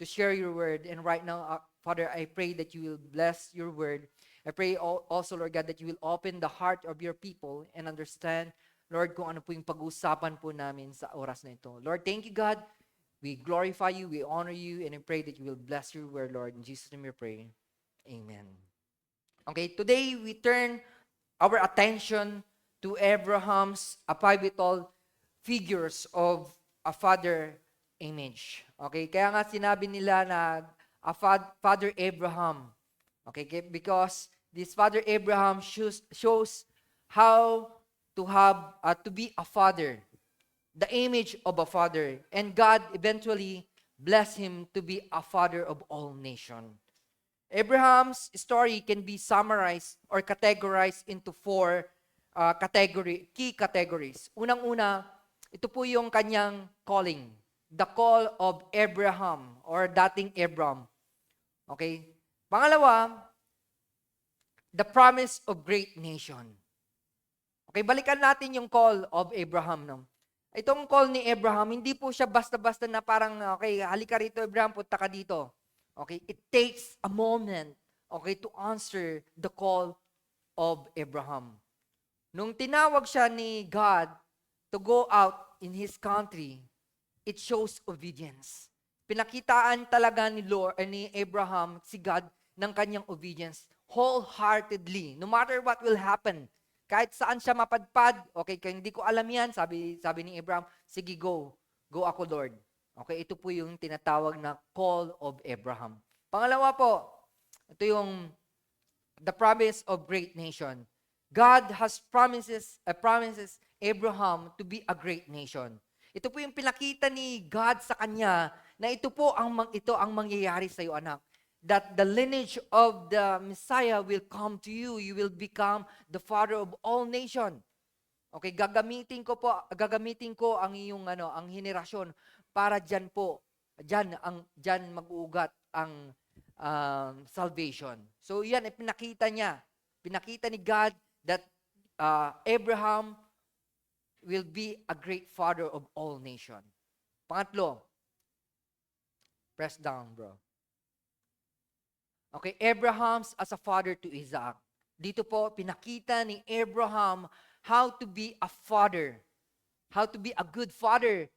Speaker 6: to share your word. And right now, Father, I pray that you will bless your word. I pray also, Lord God, that you will open the heart of your people and understand, Lord, kung ano po yung pag-uusapan po namin sa oras na ito. Lord, thank you, God. We glorify you, we honor you, and I pray that you will bless your word, Lord. In Jesus' name we pray. Amen. Okay, today we turn our attention to Abraham's pivotal figures of a father image. Okay, kaya nga sinabi nila na Father Abraham. Okay, because this Father Abraham shows how to be a father, the image of a father. And God eventually blessed him to be a father of all nations. Abraham's story can be summarized or categorized into 4 key categories. Unang-una, ito po yung kanyang calling. The call of Abraham or dating Abram. Okay? Pangalawa, the promise of great nation. Okay, balikan natin yung call of Abraham. No? Itong call ni Abraham, hindi po siya basta-basta na parang, okay, halika rito Abraham, punta ka dito. Okay, it takes a moment, okay, to answer the call of Abraham. Nung tinawag siya ni God to go out in his country, it shows obedience. Pinakitaan talaga ni Abraham si God ng kanyang obedience wholeheartedly. No matter what will happen, kahit saan siya mapadpad, okay, kung hindi ko alam yan, sabi ni Abraham, sige go ako Lord. Okay, ito po yung tinatawag na call of Abraham. Pangalawa po, ito yung the promise of great nation. God has promises Abraham to be a great nation. Ito po yung pinakita ni God sa kanya na ito ang mangyayari sa iyo, anak. That the lineage of the Messiah will come to you. You will become the father of all nation. Okay, gagamitin ko ang iyong ang henerasyon para diyan mag-uugat ang salvation. So yan ay pinakita ni God that Abraham will be a great father of all nation. Pangatlo, press down, bro. Okay, Abraham's as a father to Isaac. Dito po, pinakita ni Abraham how to be a father. How to be a good father.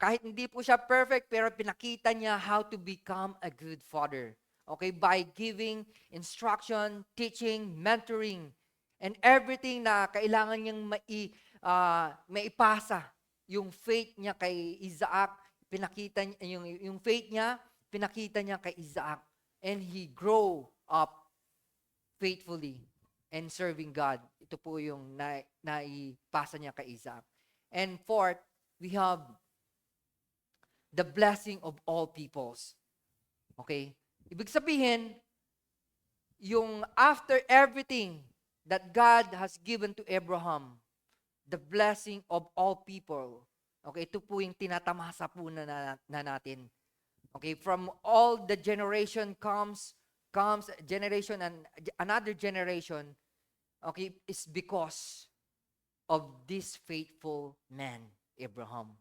Speaker 6: Kahit hindi po siya perfect, pero pinakita niya how to become a good father. Okay, by giving instruction, teaching, mentoring, and everything na kailangan niyang maipasa. Yung faith niya kay Isaac, pinakita niya, yung faith niya, pinakita niya kay Isaac. And he grow up faithfully and serving God. Ito po yung naipasa niya kay Isaac. And fourth, we have the blessing of all peoples. Okay? Ibig sabihin, yung after everything that God has given to Abraham, the blessing of all people. Okay, ito po yung tinatamasa po na natin. Okay, from all the generation comes generation and another generation, okay, is because of this faithful man, Abraham.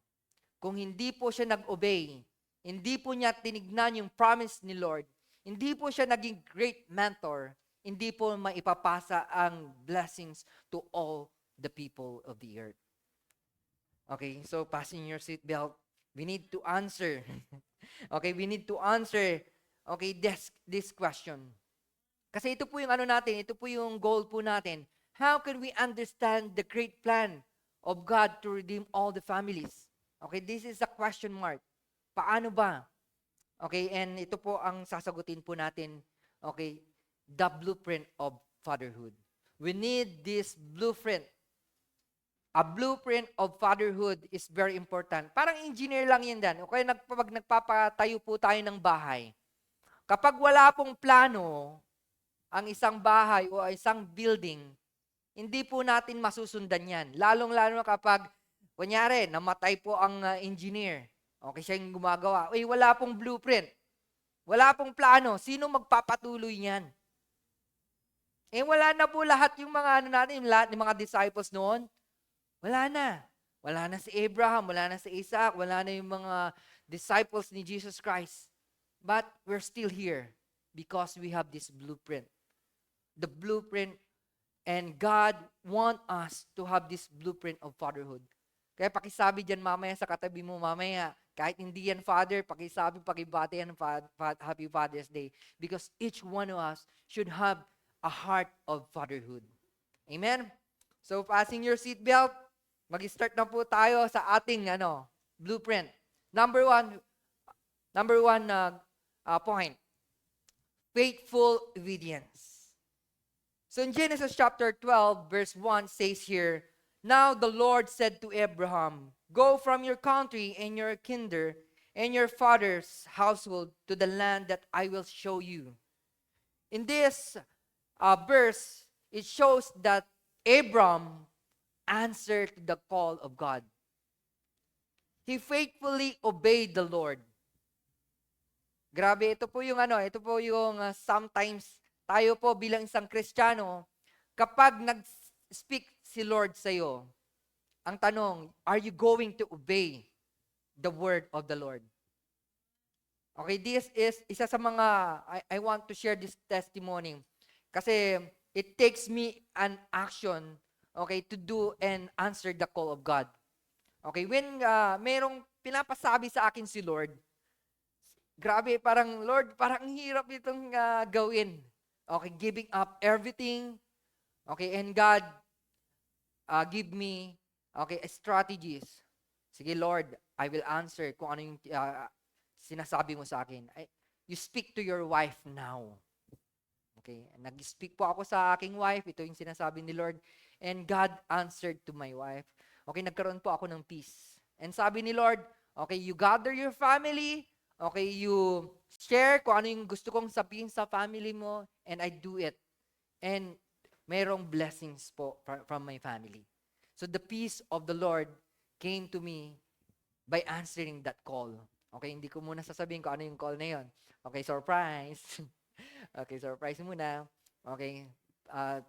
Speaker 6: Kung hindi po siya nag-obey, hindi po niya tinignan yung promise ni Lord, hindi po siya naging great mentor, hindi po maipapasa ang blessings to all the people of the earth. Okay, so fasten your seatbelt. We need to answer. Okay, we need to answer this question. Kasi ito po yung natin, ito po yung goal po natin. How can we understand the great plan of God to redeem all the families? Okay, this is a question mark. Paano ba? Okay, and ito po ang sasagutin po natin. Okay, the blueprint of fatherhood. We need this blueprint. A blueprint of fatherhood is very important. Parang engineer lang yan dan. Okay, pag nagpapatayo po tayo ng bahay, kapag wala pong plano ang isang bahay o isang building, hindi po natin masusundan yan. Lalong-lalo kapag, kunyari, namatay po ang engineer. Okay, siya yung gumagawa. Wala pong blueprint. Wala pong plano. Sino magpapatuloy niyan? Wala na po lahat yung mga lahat ng mga disciples noon. Wala na. Wala na si Abraham, wala na si Isaac, wala na yung mga disciples ni Jesus Christ. But we're still here because we have this blueprint. The blueprint, and God want us to have this blueprint of fatherhood. Kaya pakisabi dyan mamaya sa katabi mo mamaya, kahit hindi yan father, pakibati yan Happy Father's Day. Because each one of us should have a heart of fatherhood. Amen? So, fasten your seatbelt. Mag-start na po tayo sa ating blueprint. Number one point. Faithful obedience. So in Genesis chapter 12, verse 1 says here, Now the Lord said to Abraham, Go from your country and your kindred and your father's household to the land that I will show you. In this verse, it shows that Abram answered the call of God. He faithfully obeyed the Lord. Grabe, ito po yung sometimes tayo po bilang isang Kristiyano, kapag nag-speak si Lord sa'yo, ang tanong, are you going to obey the word of the Lord? Okay, this is isa sa mga, I want to share this testimony. Kasi it takes me an action, okay, to do and answer the call of God. Okay, when merong pinapasabi sa akin si Lord, grabe, parang, Lord, parang ang hirap itong gawin. Okay, giving up everything. Okay, and God give me, okay, strategies. Sige, Lord, I will answer kung ano yung sinasabi mo sa akin. You speak to your wife now. Okay, nag-speak po ako sa aking wife. Ito yung sinasabi ni Lord. And God answered to my wife. Okay, nagkaroon po ako ng peace. And sabi ni Lord, okay, you gather your family. Okay, you share kung ano yung gusto kong sabihin sa family mo. And I do it. And mayroong blessings po from my family. So the peace of the Lord came to me by answering that call. Okay, hindi ko muna sasabihin kung ano yung call na yon. Okay, surprise. Okay, surprise muna. Okay,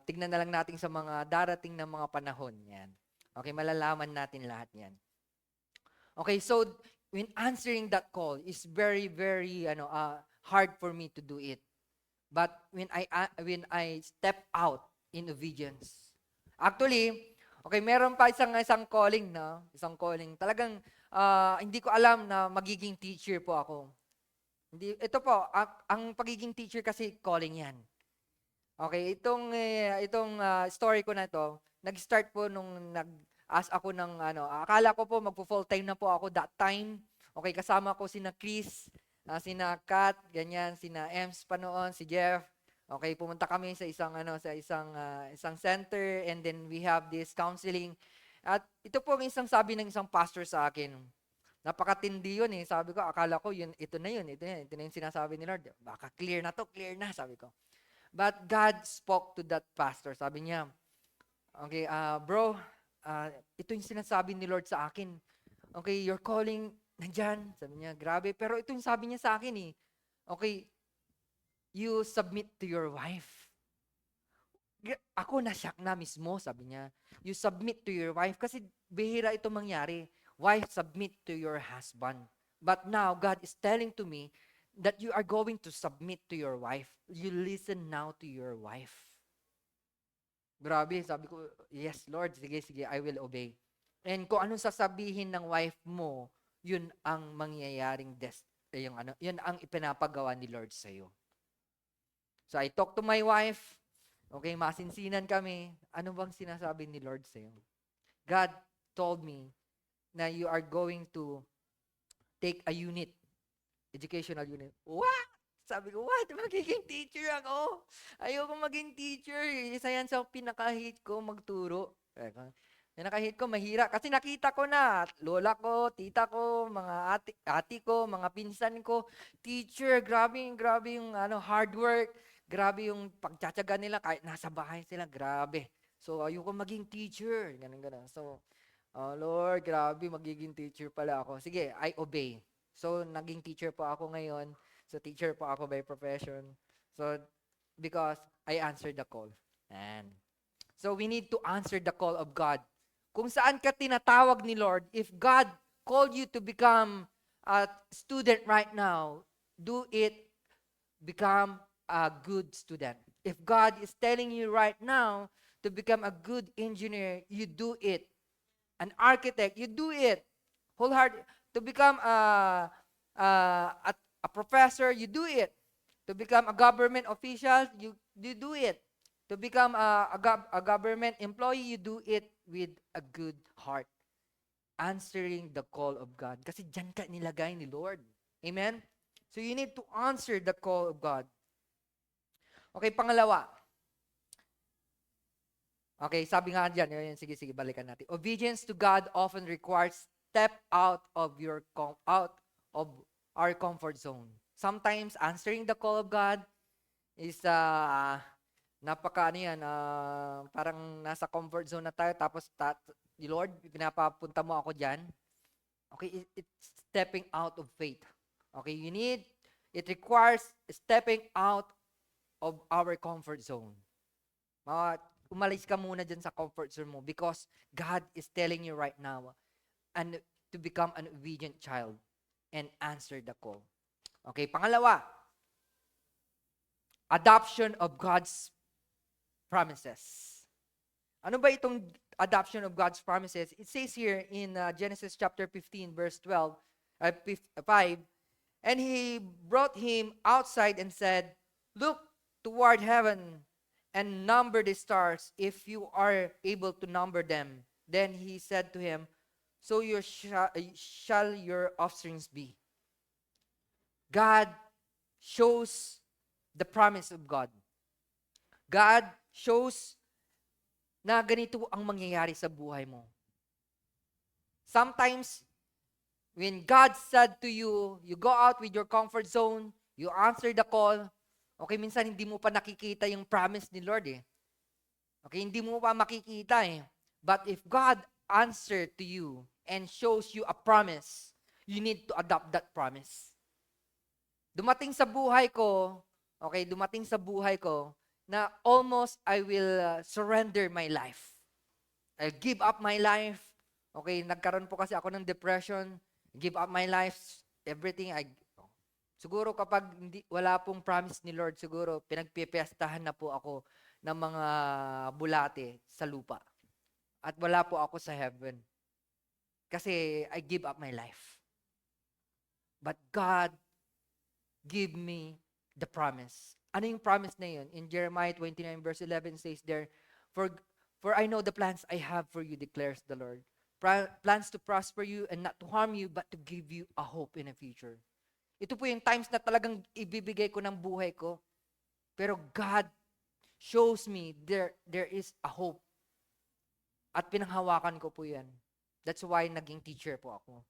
Speaker 6: tignan na lang natin sa mga darating na mga panahon. Yan. Okay, malalaman natin lahat yan. Okay, so when answering that call is very, very hard for me to do it. But when I step out in obedience. Actually, okay, meron pa isang calling, no? Isang calling. Talagang hindi ko alam na magiging teacher po ako. Ito po, ang pagiging teacher kasi calling 'yan. Okay, itong story ko na to, nag-start po nung nag-ask ako ng akala ko po magpo-full time na po ako that time. Okay, kasama ko sina Chris, sina Kat, ganyan, sina Ems pa noon, si Jeff. Okay, pumunta kami sa isang center, and then we have this counseling. At ito po ang isang sabi ng isang pastor sa akin. Napakatindi yun eh. Sabi ko, akala ko ito na yun. Ito na yung sinasabi ni Lord. Baka clear na to, clear na, sabi ko. But God spoke to that pastor. Sabi niya, okay, bro, ito yung sinasabi ni Lord sa akin. Okay, your calling, nandyan. Sabi niya, grabe. Pero ito yung sabi niya sa akin eh. Okay, you submit to your wife. Ako na-shock na mismo, sabi niya. You submit to your wife. Kasi bihira ito mangyari. Wife, submit to your husband. But now, God is telling to me that you are going to submit to your wife. You listen now to your wife. Grabe, sabi ko, yes, Lord, sige, I will obey. And kung anong sasabihin ng wife mo, yun ang mangyayaring yun ang ipinapagawa ni Lord sa iyo. So I talked to my wife. Okay, masinsinan kami. Ano bang sinasabi ni Lord sa iyo? God told me na you are going to take a unit, educational unit. What? Sabi ko, what? Magiging teacher ako? Ayoko maging teacher. Isa yan sa pinaka-hate ko magturo. Pinaka-hate ko, mahira. Kasi nakita ko na, lola ko, tita ko, mga ati ko, mga pinsan ko, teacher, grabe yung hard work. Grabe yung pagtsatsaga nila kahit nasa bahay sila. Grabe. So, ayoko maging teacher. Ganun. So, oh Lord, grabe, magiging teacher pala ako. Sige, I obey. So, naging teacher po ako ngayon. So, teacher po ako by profession. So, because I answered the call. And so, we need to answer the call of God. Kung saan ka tinatawag ni Lord, if God called you to become a student right now, do it, become a good student. If God is telling you right now to become a good engineer, you do it. An architect, you do it. Wholehearted. To become a professor, you do it. To become a government official, you do it. To become a government employee, you do it with a good heart. Answering the call of God. Kasi dyan ka nilagay ni Lord. Amen? So you need to answer the call of God. Okay, pangalawa. Okay, sabi nga dyan, sige, balikan natin. Obedience to God often requires step out of our comfort zone. Sometimes answering the call of God is parang nasa comfort zone na tayo, tapos Lord, pinapapunta mo ako dyan. Okay, it's stepping out of faith. Okay, it requires stepping out of our comfort zone. Umalis ka muna dyan sa comfort zone mo because God is telling you right now and to become an obedient child and answer the call. Okay, pangalawa, adoption of God's promises. Ano ba itong adoption of God's promises? It says here in Genesis chapter 15 verse 5, and he brought him outside and said, "Look toward heaven and number the stars if you are able to number them." Then he said to him, "So shall your offsprings be." God shows the promise of God. God shows na ganito ang mangyayari sa buhay mo. Sometimes, when God said to you, you go out with your comfort zone, you answer the call, okay, minsan hindi mo pa nakikita yung promise ni Lord eh. Okay, hindi mo pa makikita eh. But if God answered to you and shows you a promise, you need to adopt that promise. Dumating sa buhay ko na almost I will surrender my life. I'll give up my life. Okay, nagkaroon po kasi ako ng depression. Give up my life, everything. Siguro kapag wala pong promise ni Lord, siguro pinagpipiestahan na po ako ng mga bulate sa lupa. At wala po ako sa heaven. Kasi I give up my life. But God give me the promise. Ano yung promise na yun? In Jeremiah 29 verse 11 says there, For I know the plans I have for you, declares the Lord. Plans to prosper you and not to harm you, but to give you a hope in the future. Ito po yung times na talagang ibibigay ko ng buhay ko. Pero God shows me there is a hope. At pinanghawakan ko po yan. That's why naging teacher po ako.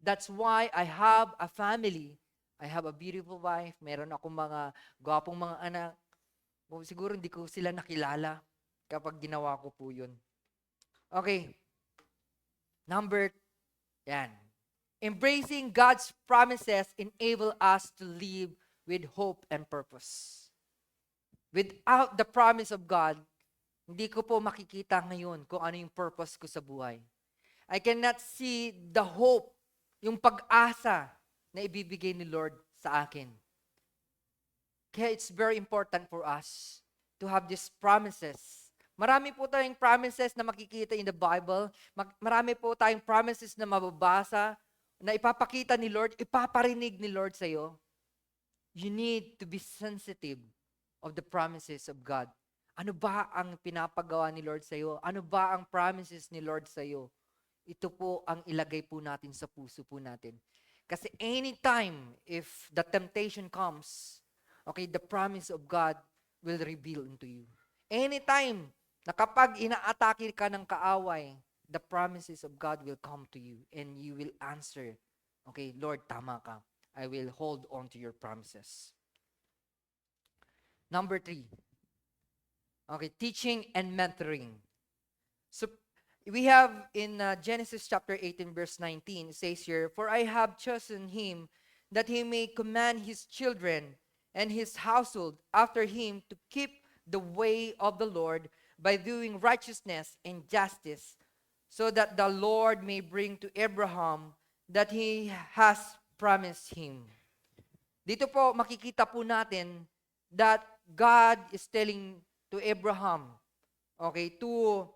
Speaker 6: That's why I have a family. I have a beautiful wife. Meron akong mga gwapong mga anak. Siguro hindi ko sila nakilala kapag ginawa ko po yun. Okay. Embracing God's promises enable us to live with hope and purpose. Without the promise of God, hindi ko po makikita ngayon kung ano yung purpose ko sa buhay. I cannot see the hope, yung pag-asa na ibibigay ni Lord sa akin. Kaya it's very important for us to have these promises. Marami po tayong promises na makikita in the Bible. Marami po tayong promises na mababasa, na ipapakita ni Lord, ipaparinig ni Lord sa iyo. You need to be sensitive of the promises of God. Ano ba ang pinapagawa ni Lord sa iyo? Ano ba ang promises ni Lord sa iyo? Ito po ang ilagay po natin sa puso po natin. Kasi anytime, if the temptation comes, okay, the promise of God will reveal into you. Anytime, na kapag inaatake ka ng kaaway, the promises of God will come to you and you will answer, okay, Lord, tama ka. I will hold on to your promises. Number 3, okay, teaching and mentoring. So, we have in Genesis chapter 18 verse 19, it says here, "For I have chosen him that he may command his children and his household after him to keep the way of the Lord by doing righteousness and justice, so that the Lord may bring to Abraham that he has promised him." Dito po makikita po natin that God is telling to Abraham, okay, to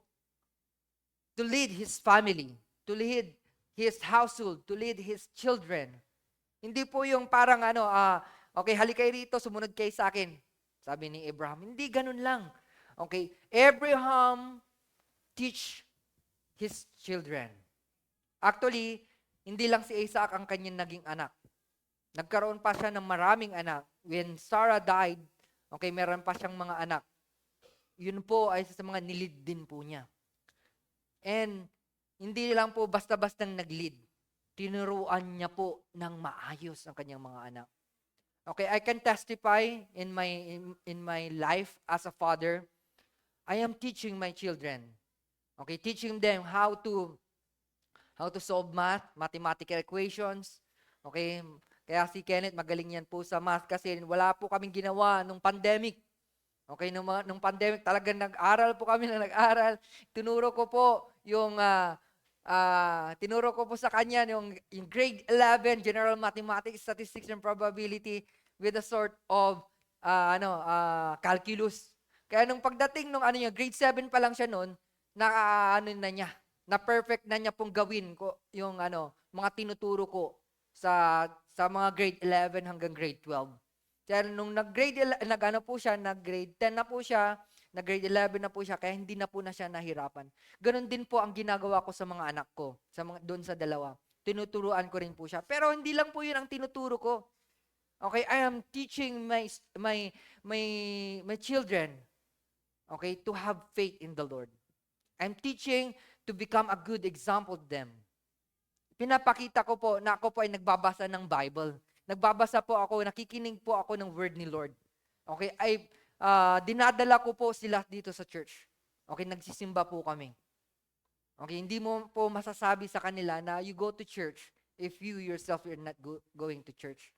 Speaker 6: lead his family, to lead his household, to lead his children. Hindi po yung parang okay, halikay rito, sumunod kayo sa akin. Sabi ni Abraham, hindi ganun lang. Okay, Abraham teach his children. Actually, hindi lang si Isaac ang kanyang naging anak. Nagkaroon pa siya ng maraming anak. When Sarah died, okay, meron pa siyang mga anak. Yun po ay sa mga nilid din po niya. And hindi lang po basta-bastang nag-lead. Tinuruan niya po ng maayos ang kanyang mga anak. Okay, I can testify in my life as a father. I am teaching my children. Okay, teaching them how to solve mathematical equations. Okay, kaya si Kenneth magaling yan po sa math kasi wala po kaming ginawa nung pandemic. Okay, nung pandemic talagang nag-aral po kami na nag-aral. Tinuro ko po yung tinuro ko po sa kanya yung grade 11 General Mathematics, Statistics and Probability with a sort of calculus. Kaya nung pagdating nung grade 7 pa lang siya noon, na perfect na niya pong gawin ko yung mga tinuturo ko sa mga grade 11 hanggang grade 12. Kaya nung nag-grade 10 na po siya, nag-grade 11 na po siya, kaya hindi na po na siya nahirapan. Ganon din po ang ginagawa ko sa mga anak ko, doon sa dalawa. Tinuturuan ko rin po siya. Pero hindi lang po yun ang tinuturo ko. Okay, I am teaching my children, okay, to have faith in the Lord. I'm teaching to become a good example to them. Pinapakita ko po na ako po ay nagbabasa ng Bible. Nagbabasa po ako, nakikinig po ako ng word ni Lord. Okay, dinadala ko po sila dito sa church. Okay, nagsisimba po kami. Okay, hindi mo po masasabi sa kanila na you go to church if you yourself are not going to church.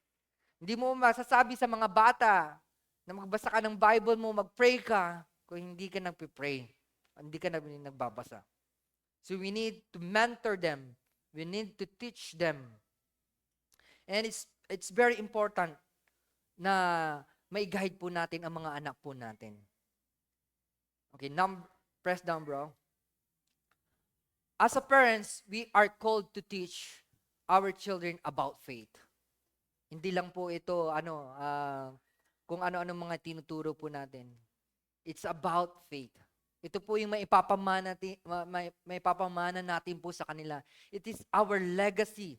Speaker 6: Hindi mo masasabi sa mga bata na magbasa ka ng Bible mo, mag-pray ka, kung hindi ka nagpipray. Hindi ka nagbabasa. So we need to mentor them. We need to teach them. And it's very important na mai-guide po natin ang mga anak po natin. Okay, press down, bro. As a parents, we are called to teach our children about faith. Hindi lang po ito kung ano-ano mga tinuturo po natin. It's about faith. Ito po yung maipapamana natin po sa kanila. It is our legacy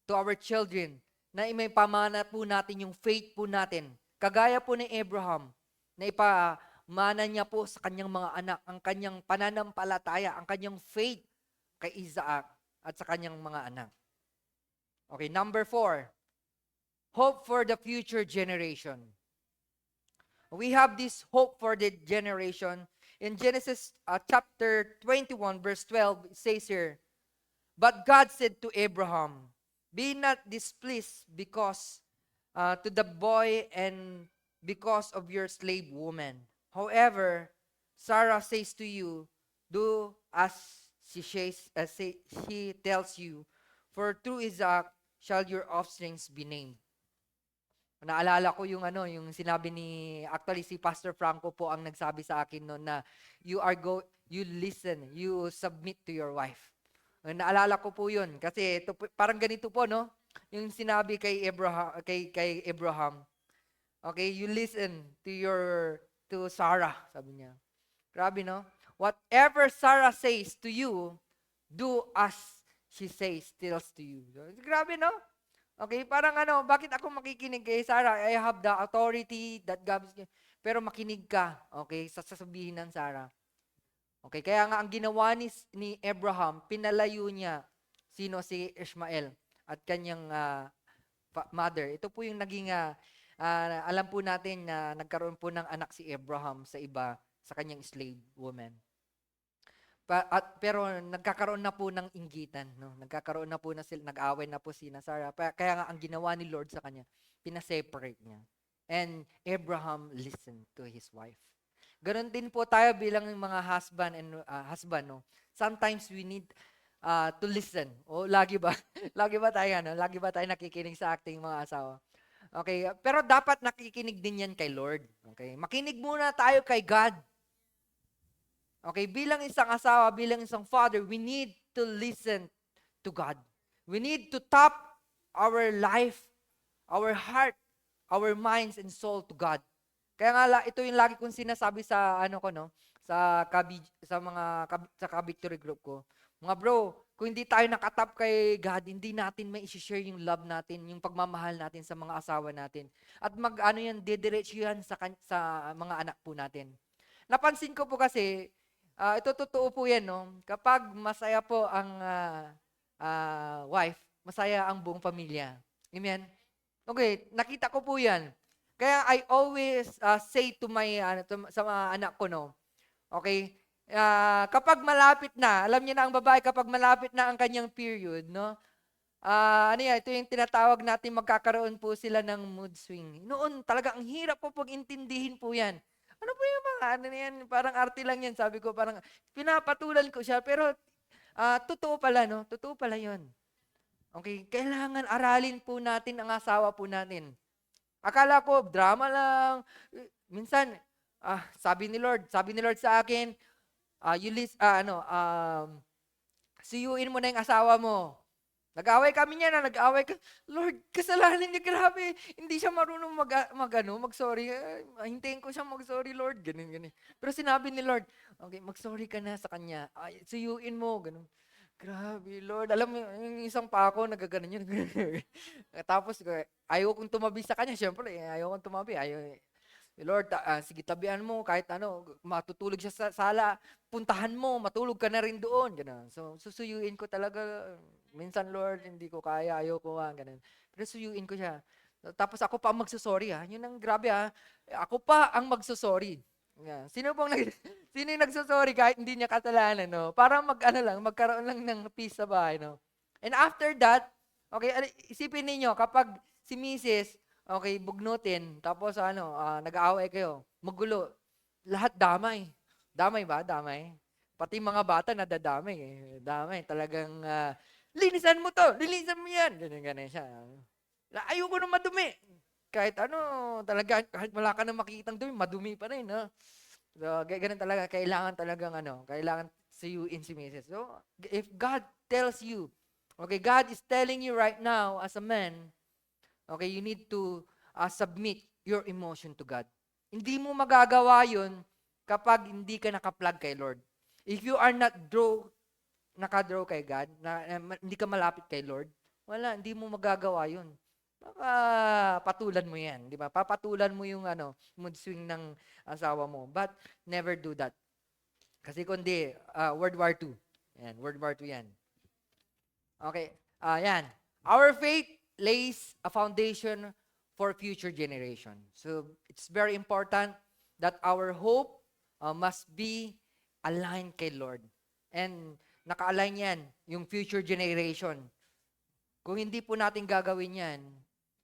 Speaker 6: to our children na maipamana po natin yung faith po natin. Kagaya po ni Abraham, na ipamana niya po sa kanyang mga anak ang kanyang pananampalataya, ang kanyang faith kay Isaac at sa kanyang mga anak. Okay, number 4, hope for the future generation. We have this hope for the generation. In Genesis chapter 21, verse 12, it says here, "But God said to Abraham, be not displeased because to the boy and because of your slave woman. However, Sarah says to you, do as she tells you, for through Isaac shall your offsprings be named." Naalala ko yung sinabi actually si Pastor Franco po ang nagsabi sa akin noon na you listen, you submit to your wife. Naalala ko po yun kasi parang ganito po, no? Yung sinabi kay Abraham, okay, you listen to Sarah, sabi niya. Grabe, no? Whatever Sarah says to you, do as she tells to you. Grabe, no? Okay, parang bakit ako makikinig kay Sarah? I have the authority that God is, pero makinig ka, okay, sa sasabihin ng Sarah. Okay, kaya nga ang ginawa ni Abraham, pinalayo niya si Ishmael at kanyang mother. Ito po yung naging, alam po natin na nagkaroon po ng anak si Abraham sa kanyang slave woman. Pero nagkakaroon na po ng inggitan, no? Nagkakaroon na po nag-away na po si Sarah. Kaya nga ang ginawa ni Lord sa kanya, pinaseparate niya. And Abraham listened to his wife. Ganon din po tayo bilang mga husband, no? Sometimes we need to listen. O lagi ba? Lagi ba tayo nakikinig sa ating mga asawa? Okay, pero dapat nakikinig din yan kay Lord. Okay? Makinig muna tayo kay God. Okay, bilang isang asawa, bilang isang father, we need to listen to God. We need to tap our life, our heart, our minds and soul to God. Kaya nga ito yung lagi kong sinasabi sa sa ka-victory group ko. Mga bro, kung hindi tayo nakatap kay God, hindi natin may i-share yung love natin, yung pagmamahal natin sa mga asawa natin. At didiretso yan sa mga anak po natin. Napansin ko po kasi, ito totoo po yan, no? Kapag masaya po ang wife, masaya ang buong pamilya. Amen? Okay, nakita ko po yan. Kaya I always say to sa mga anak ko, no? Okay, kapag malapit na, alam niyo na ang babae, kapag malapit na ang kanyang period, no? Ito yung tinatawag natin, magkakaroon po sila ng mood swing. Noon, talaga ang hirap po pag-intindihin po yan. Ano po yung mga ano na yan? Parang arte lang yan. Sabi ko, parang pinapatulan ko siya. Pero totoo pala, no? Totoo pala yun. Okay, kailangan aralin po natin ang asawa po natin. Akala ko, drama lang. Minsan, sabi ni Lord sa akin, suyuin mo na yung asawa mo. Nag-away kami niya Lord, kasalanan niya, grabe. Hindi siya marunong mag-sorry. Hintayin ko siya mag-sorry, Lord. Ganun. Pero sinabi ni Lord, okay, mag-sorry ka na sa kanya. Suyuin mo, ganun. Grabe, Lord. Alam mo, yung isang pa ako, nagaganon yun. Tapos, ayaw kong tumabi sa kanya. Siyempre, ayaw kong tumabi. Lord, sige, tabihan mo, kahit matutulog siya sa sala, puntahan mo, matulog ka na rin doon. Ganun. So, susuyuin ko talaga. Minsan, Lord, hindi ko kaya, ayaw ko ganun. Pero suyuin ko siya. Tapos ako pa ang magsusorry, Yun ang grabe, Ako pa ang magsusorry. Yeah. Sino yung nagsusorry kahit hindi niya kasalanan, no? Para magkaroon lang ng peace sa bahay, no? And after that, okay, isipin niyo kapag si Mrs. Okay, bugnutin, tapos nag-aaway kayo, magulo, lahat damay. Damay ba? Damay. Pati mga bata nadadamay. Damay. Talagang, linisan mo to, linisan mo yan. Ganun siya. Ayoko na madumi. Kahit talaga, kahit wala ka na makikitang dumi, madumi pa rin, no? So, ganun talaga, kailangan suyuin si Mrs. So, if God tells you, okay, God is telling you right now as a man, okay, you need to submit your emotion to God. Hindi mo magagawa yun kapag hindi ka naka-plug kay Lord. If you are not naka-draw kay God, hindi ka malapit kay Lord, wala, hindi mo magagawa yun. Patulan mo yan, di ba? Papatulan mo yung mood swing ng asawa mo. But never do that. Kasi kundi, World War II. Yan, World War II yan. Okay, yan. Our faith lays a foundation for future generation. So, it's very important that our hope must be aligned kay Lord. And naka-align yan, yung future generation. Kung hindi po natin gagawin yan,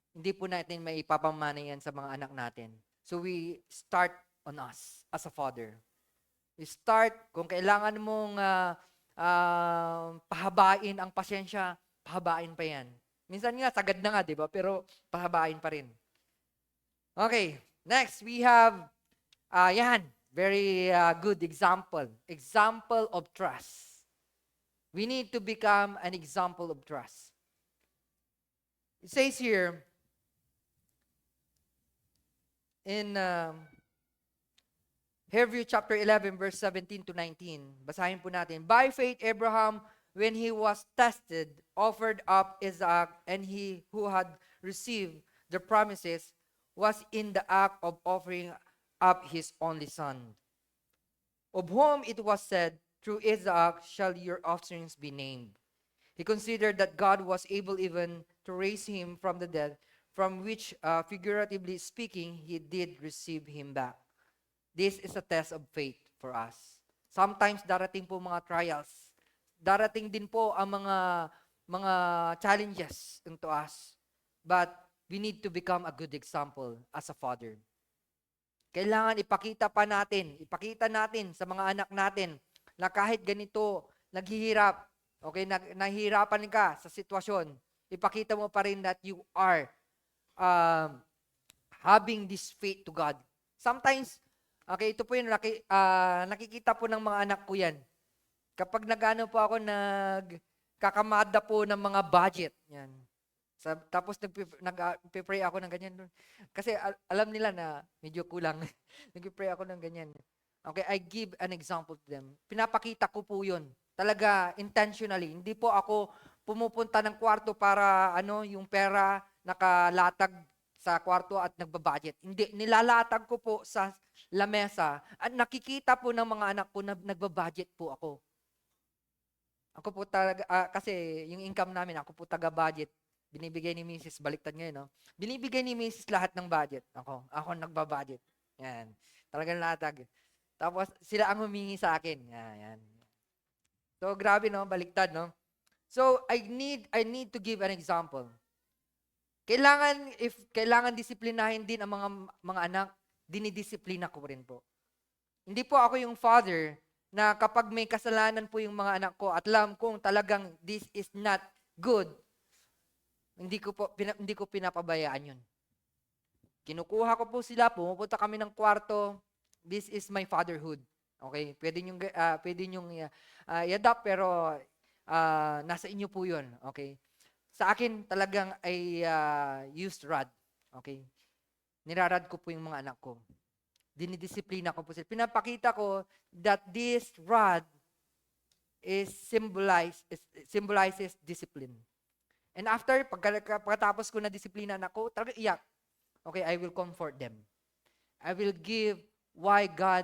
Speaker 6: hindi po natin may ipapamana yan sa mga anak natin. So, we start on us as a father. We start, kung kailangan mong pahabain ang pasensya, pahabain pa yan. Minsan nga, sagad na nga, di ba? Pero pahabain pa rin. Okay, next, we have, very good example. Example of trust. We need to become an example of trust. It says here, in Hebrews chapter 11, verse 17 to 19, basahin po natin. By faith, Abraham, when he was tested, offered up Isaac, and he who had received the promises was in the act of offering up his only son, of whom it was said, through Isaac shall your offspring be named. He considered that God was able even to raise him from the dead, from which, figuratively speaking, he did receive him back. This is a test of faith for us. Sometimes darating po mga trials. Darating din po ang mga challenges into us. But we need to become a good example as a father. Kailangan ipakita natin sa mga anak natin na kahit ganito, naghihirap, okay, nahihirapan ka sa sitwasyon, ipakita mo pa rin that you are having this faith to God. Sometimes, okay, ito po yung nakikita po ng mga anak ko yan. Kapag nagano po ako, nagkakamada po ng mga budget. Yan. Tapos nagpe-pray ako ng ganyan. Kasi alam nila na medyo kulang. Nagpe-pray ako ng ganyan. Okay, I give an example to them. Pinapakita ko po yun. Talaga, intentionally. Hindi po ako pumupunta ng kwarto para yung pera nakalatag sa kwarto at nagbabudget. Hindi, nilalatag ko po sa lamesa at nakikita po ng mga anak ko na nagbabudget po ako. Ako po talaga, kasi yung income namin, ako po taga-budget. Binibigay ni Mrs. Baliktad ngayon, no? Binibigay ni Mrs. lahat ng budget. Ako nagbabudget. Yan. Talagang latag. Tapos, sila ang humingi sa akin. Yan. So, grabe, no? Baliktad, no? So, I need to give an example. Kailangan disiplinahin din ang mga anak. dinidisiplina ko rin po. Hindi po ako yung father na kapag may kasalanan po yung mga anak ko at alam kong talagang this is not good, hindi ko pinapabayaan yun. Kinukuha ko po sila, pumupunta kami ng kwarto. This is my fatherhood. Okay? Pwede nyong i-adapt, pero nasa inyo po yun. Okay? Sa akin talagang I used rod. Okay? Nirarad ko po yung mga anak ko. Dinidisiplina ko po sila. Pinapakita ko that this rod symbolizes discipline. And after, pagkatapos ko na disiplina anak ko, talaga iyak. Okay, I will comfort them. I will give why God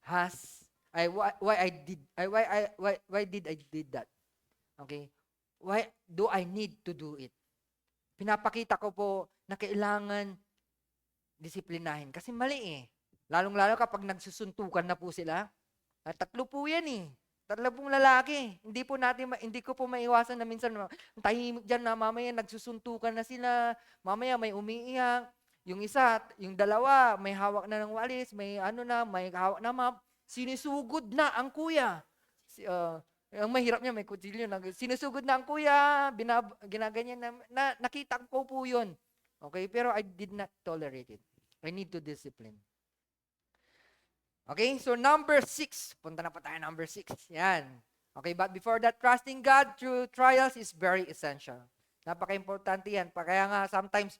Speaker 6: has why did I did that? Okay? Why do I need to do it? Pinapakita ko po na kailangan disiplinahin kasi mali eh. Lalong-lalo kapag nagsusuntukan na po sila. Tatlo po 'yan eh. Tatlo pong lalaki. Hindi ko po maiwasan na minsan tahimik diyan na mamaya nagsusuntukan na sila. Mamaya may umiiyak. Yung isa, yung dalawa, may hawak na ng walis, may hawak na map. Sinisugod na ang kuya. Ang mahirap niya, may kutsilyo. Sinusugod na ang kuya, ginaganyan na nakita ko po yun. Okay, pero I did not tolerate it. I need to discipline. Okay, so number 6. Punta na pa tayo number 6. Yan. Okay, but before that, trusting God through trials is very essential. Napaka-importante yan. Kaya nga, sometimes,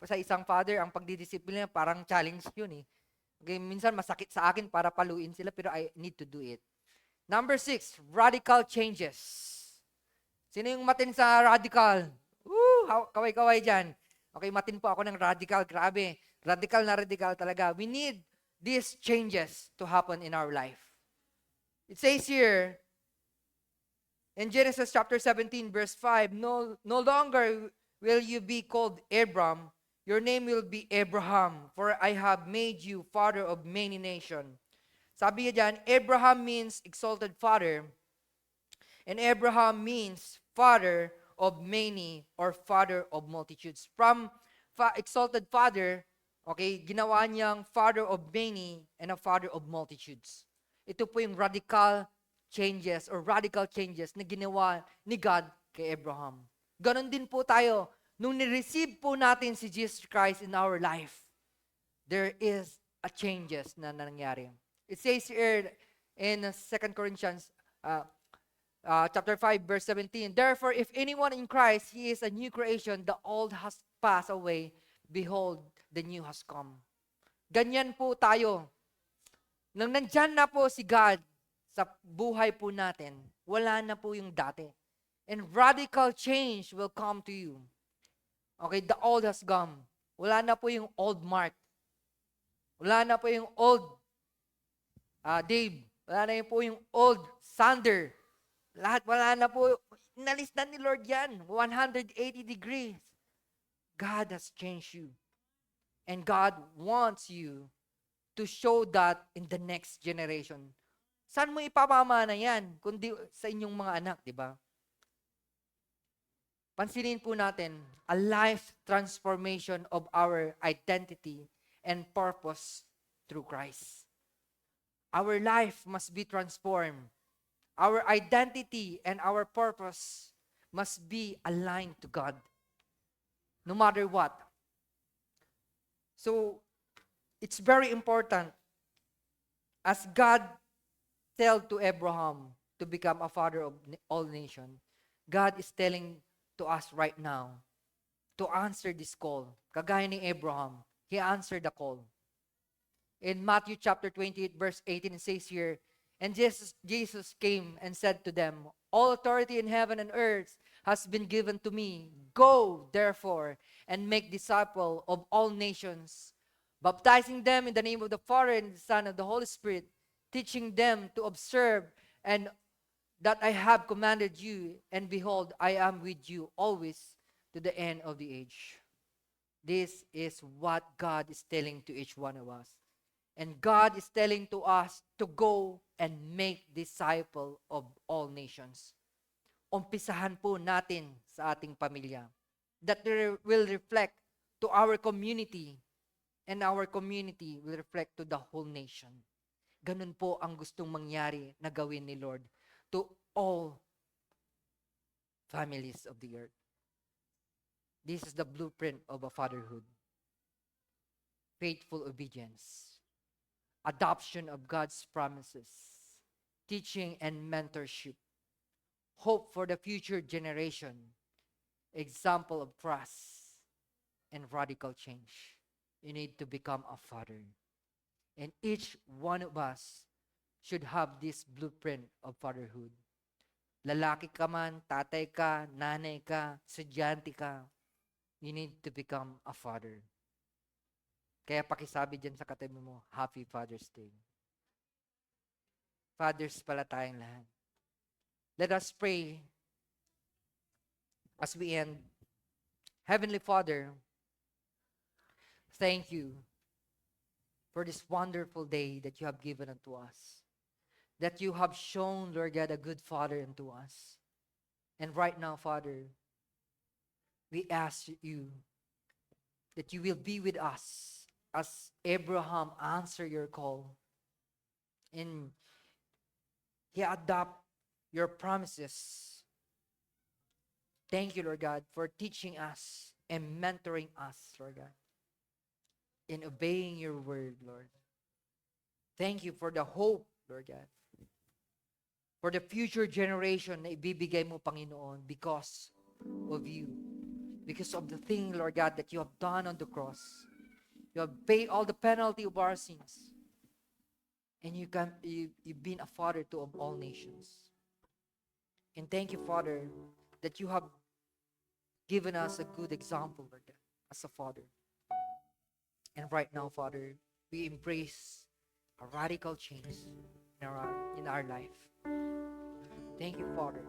Speaker 6: sa isang father, ang pagdidisiplina, parang challenge yun eh. Okay, minsan masakit sa akin para paluin sila, pero I need to do it. Number 6, radical changes. Sino yung matin sa radical? Kaway-kaway dyan. Okay, matin po ako ng radical. Grabe. Radical na radical talaga. We need these changes to happen in our life. It says here, in Genesis chapter 17, verse 5, no longer will you be called Abram, your name will be Abraham, for I have made you father of many nations. Sabi niya dyan, Abraham means exalted father, and Abraham means father of many or father of multitudes. From exalted father, okay, ginawa niyang father of many and a father of multitudes. Ito po yung radical changes na ginawa ni God kay Abraham. Ganon din po tayo. Nung ni-receive po natin si Jesus Christ in our life, there is a changes na nangyari. It says here in 2 Corinthians chapter 5, verse 17, therefore, if anyone in Christ, he is a new creation, the old has passed away, behold, the new has come. Ganyan po tayo. Nang nandyan na po si God sa buhay po natin, wala na po yung dati. And radical change will come to you. Okay, the old has gone. Wala na po yung old Mark. Wala na po yung old Dave. Wala na po yung old Sander. Wala na po. Inalis na ni Lord yan. 180 degrees. God has changed you. And God wants you to show that in the next generation. Saan mo ipapamana yan? Kundi sa inyong mga anak, di ba? Pansinin po natin, a life transformation of our identity and purpose through Christ. Our life must be transformed. Our identity and our purpose must be aligned to God, no matter what. So, it's very important, as God told to Abraham to become a father of all nations, God is telling to us right now to answer this call. Kagaya ni Abraham, he answered the call. In Matthew chapter 28, verse 18, it says here, and Jesus came and said to them, all authority in heaven and earth has been given to me. Go, therefore, and make disciples of all nations, baptizing them in the name of the Father and the Son and the Holy Spirit, teaching them to observe and that I have commanded you, and behold, I am with you always to the end of the age. This is what God is telling to each one of us. And God is telling to us to go and make disciple of all nations. Umpisahan po natin sa ating pamilya. That will reflect to our community and our community will reflect to the whole nation. Ganun po ang gustong mangyari na gawin ni Lord to all families of the earth. This is the blueprint of a fatherhood. Faithful obedience, adoption of God's promises, teaching and mentorship, hope for the future generation, example of trust, and radical change. You need to become a father. And each one of us should have this blueprint of fatherhood. Lalaki ka man, tatay ka, nanay ka, estudyante ka, you need to become a father. Kaya pakisabi dyan sa katabi mo, Happy Father's Day. Fathers pala tayong lahat. Let us pray as we end. Heavenly Father, thank you for this wonderful day that you have given unto us. That you have shown, Lord God, a good Father unto us. And right now, Father, we ask you that you will be with us as Abraham answered your call. And he adopt your promises. Thank you, Lord God, for teaching us and mentoring us, Lord God, in obeying your word, Lord. Thank you for the hope, Lord God, for the future generation na ibibigay mo, Panginoon, because of you. Because of the thing, Lord God, that you have done on the cross. You have paid all the penalty of our sins. And you've been a father to of all nations. And thank you, Father, that you have given us a good example, Lord God, as a father. And right now, Father, we embrace a radical change in our life. Thank you, Father.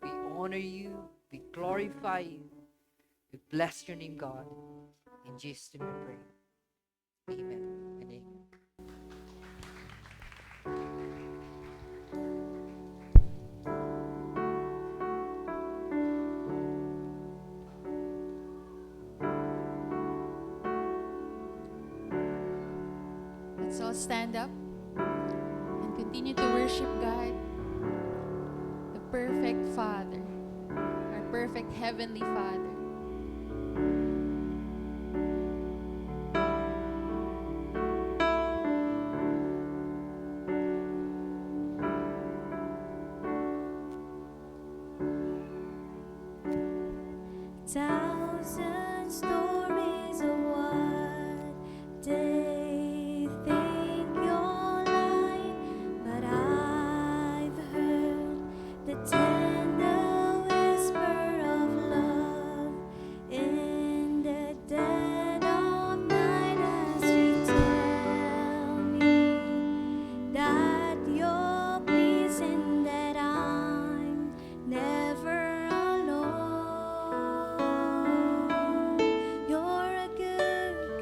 Speaker 6: We honor you. We glorify you. We bless your name, God. In Jesus' name we pray. Amen and amen.
Speaker 1: Let's all stand up and continue to worship God, the perfect Father, our perfect Heavenly Father.
Speaker 2: Thousand stories of what they think you're like, but I've heard the tender whisper of love in the dead of night as you tell me that you're pleasing, that I'm never alone. You're a good,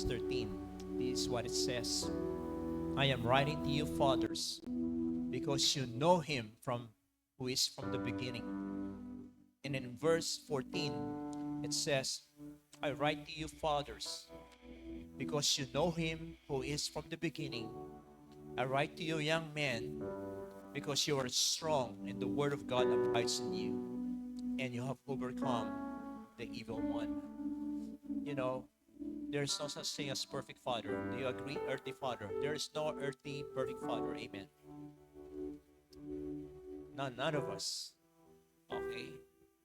Speaker 5: verse 13. This is what it says. I am writing to you, fathers, because you know him who is from the beginning. And in verse 14, it says, I write to you, fathers, because you know him who is from the beginning. I write to you, young men, because you are strong and the word of God abides in you, and you have overcome the evil one. You know, there is no such thing as perfect father. Do you agree? Earthly father. There is no earthly perfect father. Amen. None of us. Okay?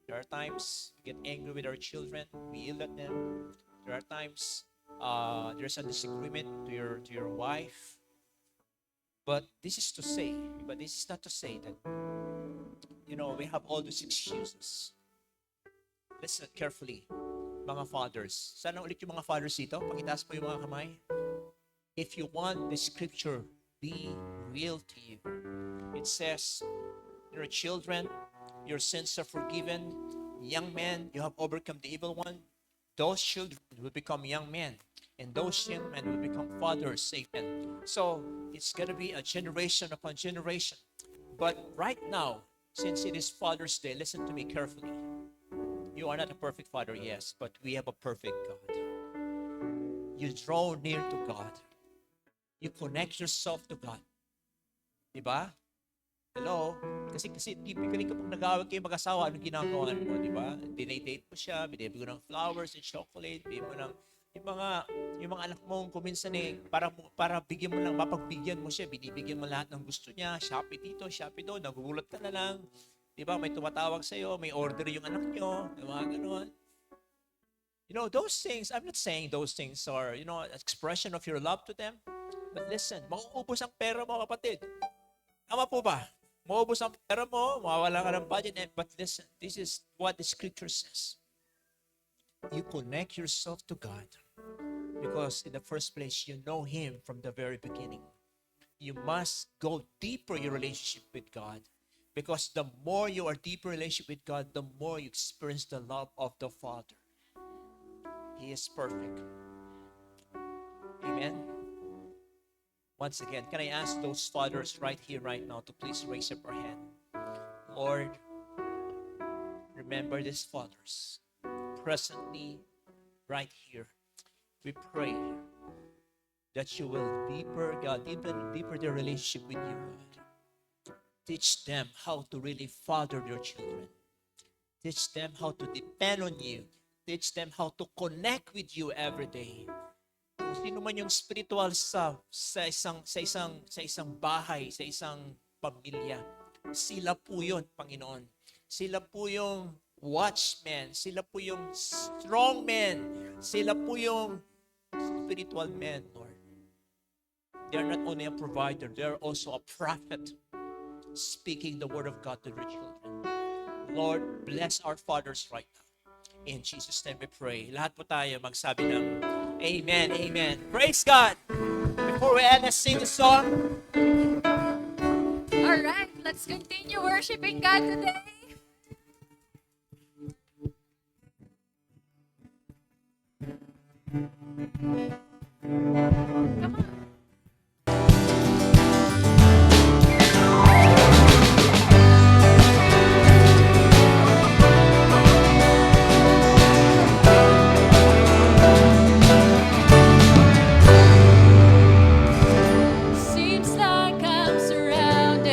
Speaker 5: There are times we get angry with our children. We yell at them. There are times there's a disagreement to your wife. But this is not to say that, we have all those excuses. Listen carefully, mga fathers. Sana ulit yung mga fathers dito. Pakitaas po yung mga kamay. If you want the scripture be real to you, it says, your children, your sins are forgiven. Young men, you have overcome the evil one. Those children will become young men. And those young men will become fathers. Amen. So, it's going to be a generation upon generation. But right now, since it is Father's Day, listen to me carefully. You are not a perfect father, yes, but we have a perfect God. You draw near to God. You connect yourself to God. Diba? Hello? Kasi typically kapag nag-awag kayo mag-asawa, anong ginagawa mo, diba? Dinay-date mo siya, binibigyan mo ng flowers and chocolate, binibigyan mo ng yung mga anak mong kuminsan para bigyan mo lang, mapagbigyan mo siya, binibigyan mo lahat ng gusto niya, Shopee dito, Shopee doon, nagugulat ka na lang. Diba? May tumatawag sa'yo, may order yung anak nyo, mga ganun. Those things, I'm not saying those things are, expression of your love to them. But listen, mauubos ang pera mo, kapatid. Tama po ba? Mauubos ang pera mo, mawawala ka ng budget. But listen, this is what the scripture says. You connect yourself to God because in the first place, you know him from the very beginning. You must go deeper in your relationship with God. Because the more you are deeper in relationship with God, the more you experience the love of the Father. He is perfect. Amen. Once again, can I ask those fathers right here, right now, to please raise up your hand? Lord, remember these fathers presently, right here. We pray that you will deeper their relationship with you, God. Teach them how to really father their children. Teach them how to depend on you. Teach them how to connect with you every day. Kung sino man yung spiritual sa isang bahay, sa isang pamilya, sila po yun, Panginoon. Sila po yung watchmen. Sila po yung strong men. Sila po yung spiritual men, Lord. They are not only a provider, they are also a prophet, speaking the word of God to their children. Lord, bless our fathers right now. In Jesus' name we pray. Lahat po tayo magsabi ng Amen, Amen. Praise God! Before we end, let's sing the song.
Speaker 1: All right, let's continue worshiping God today. Come on. Seems like I'm surrounded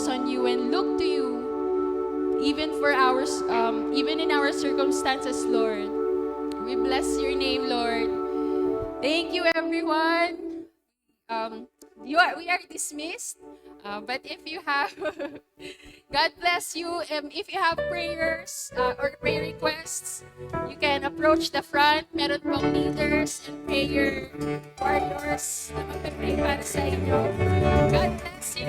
Speaker 1: focus on you and look to you, even even in our circumstances, Lord. We bless your name, Lord. Thank you, everyone. We are dismissed. But if you have, God bless you. If you have prayers or prayer requests, you can approach the front. Meron pong leaders and prayer warriors na magpapray para sa inyo. God bless you.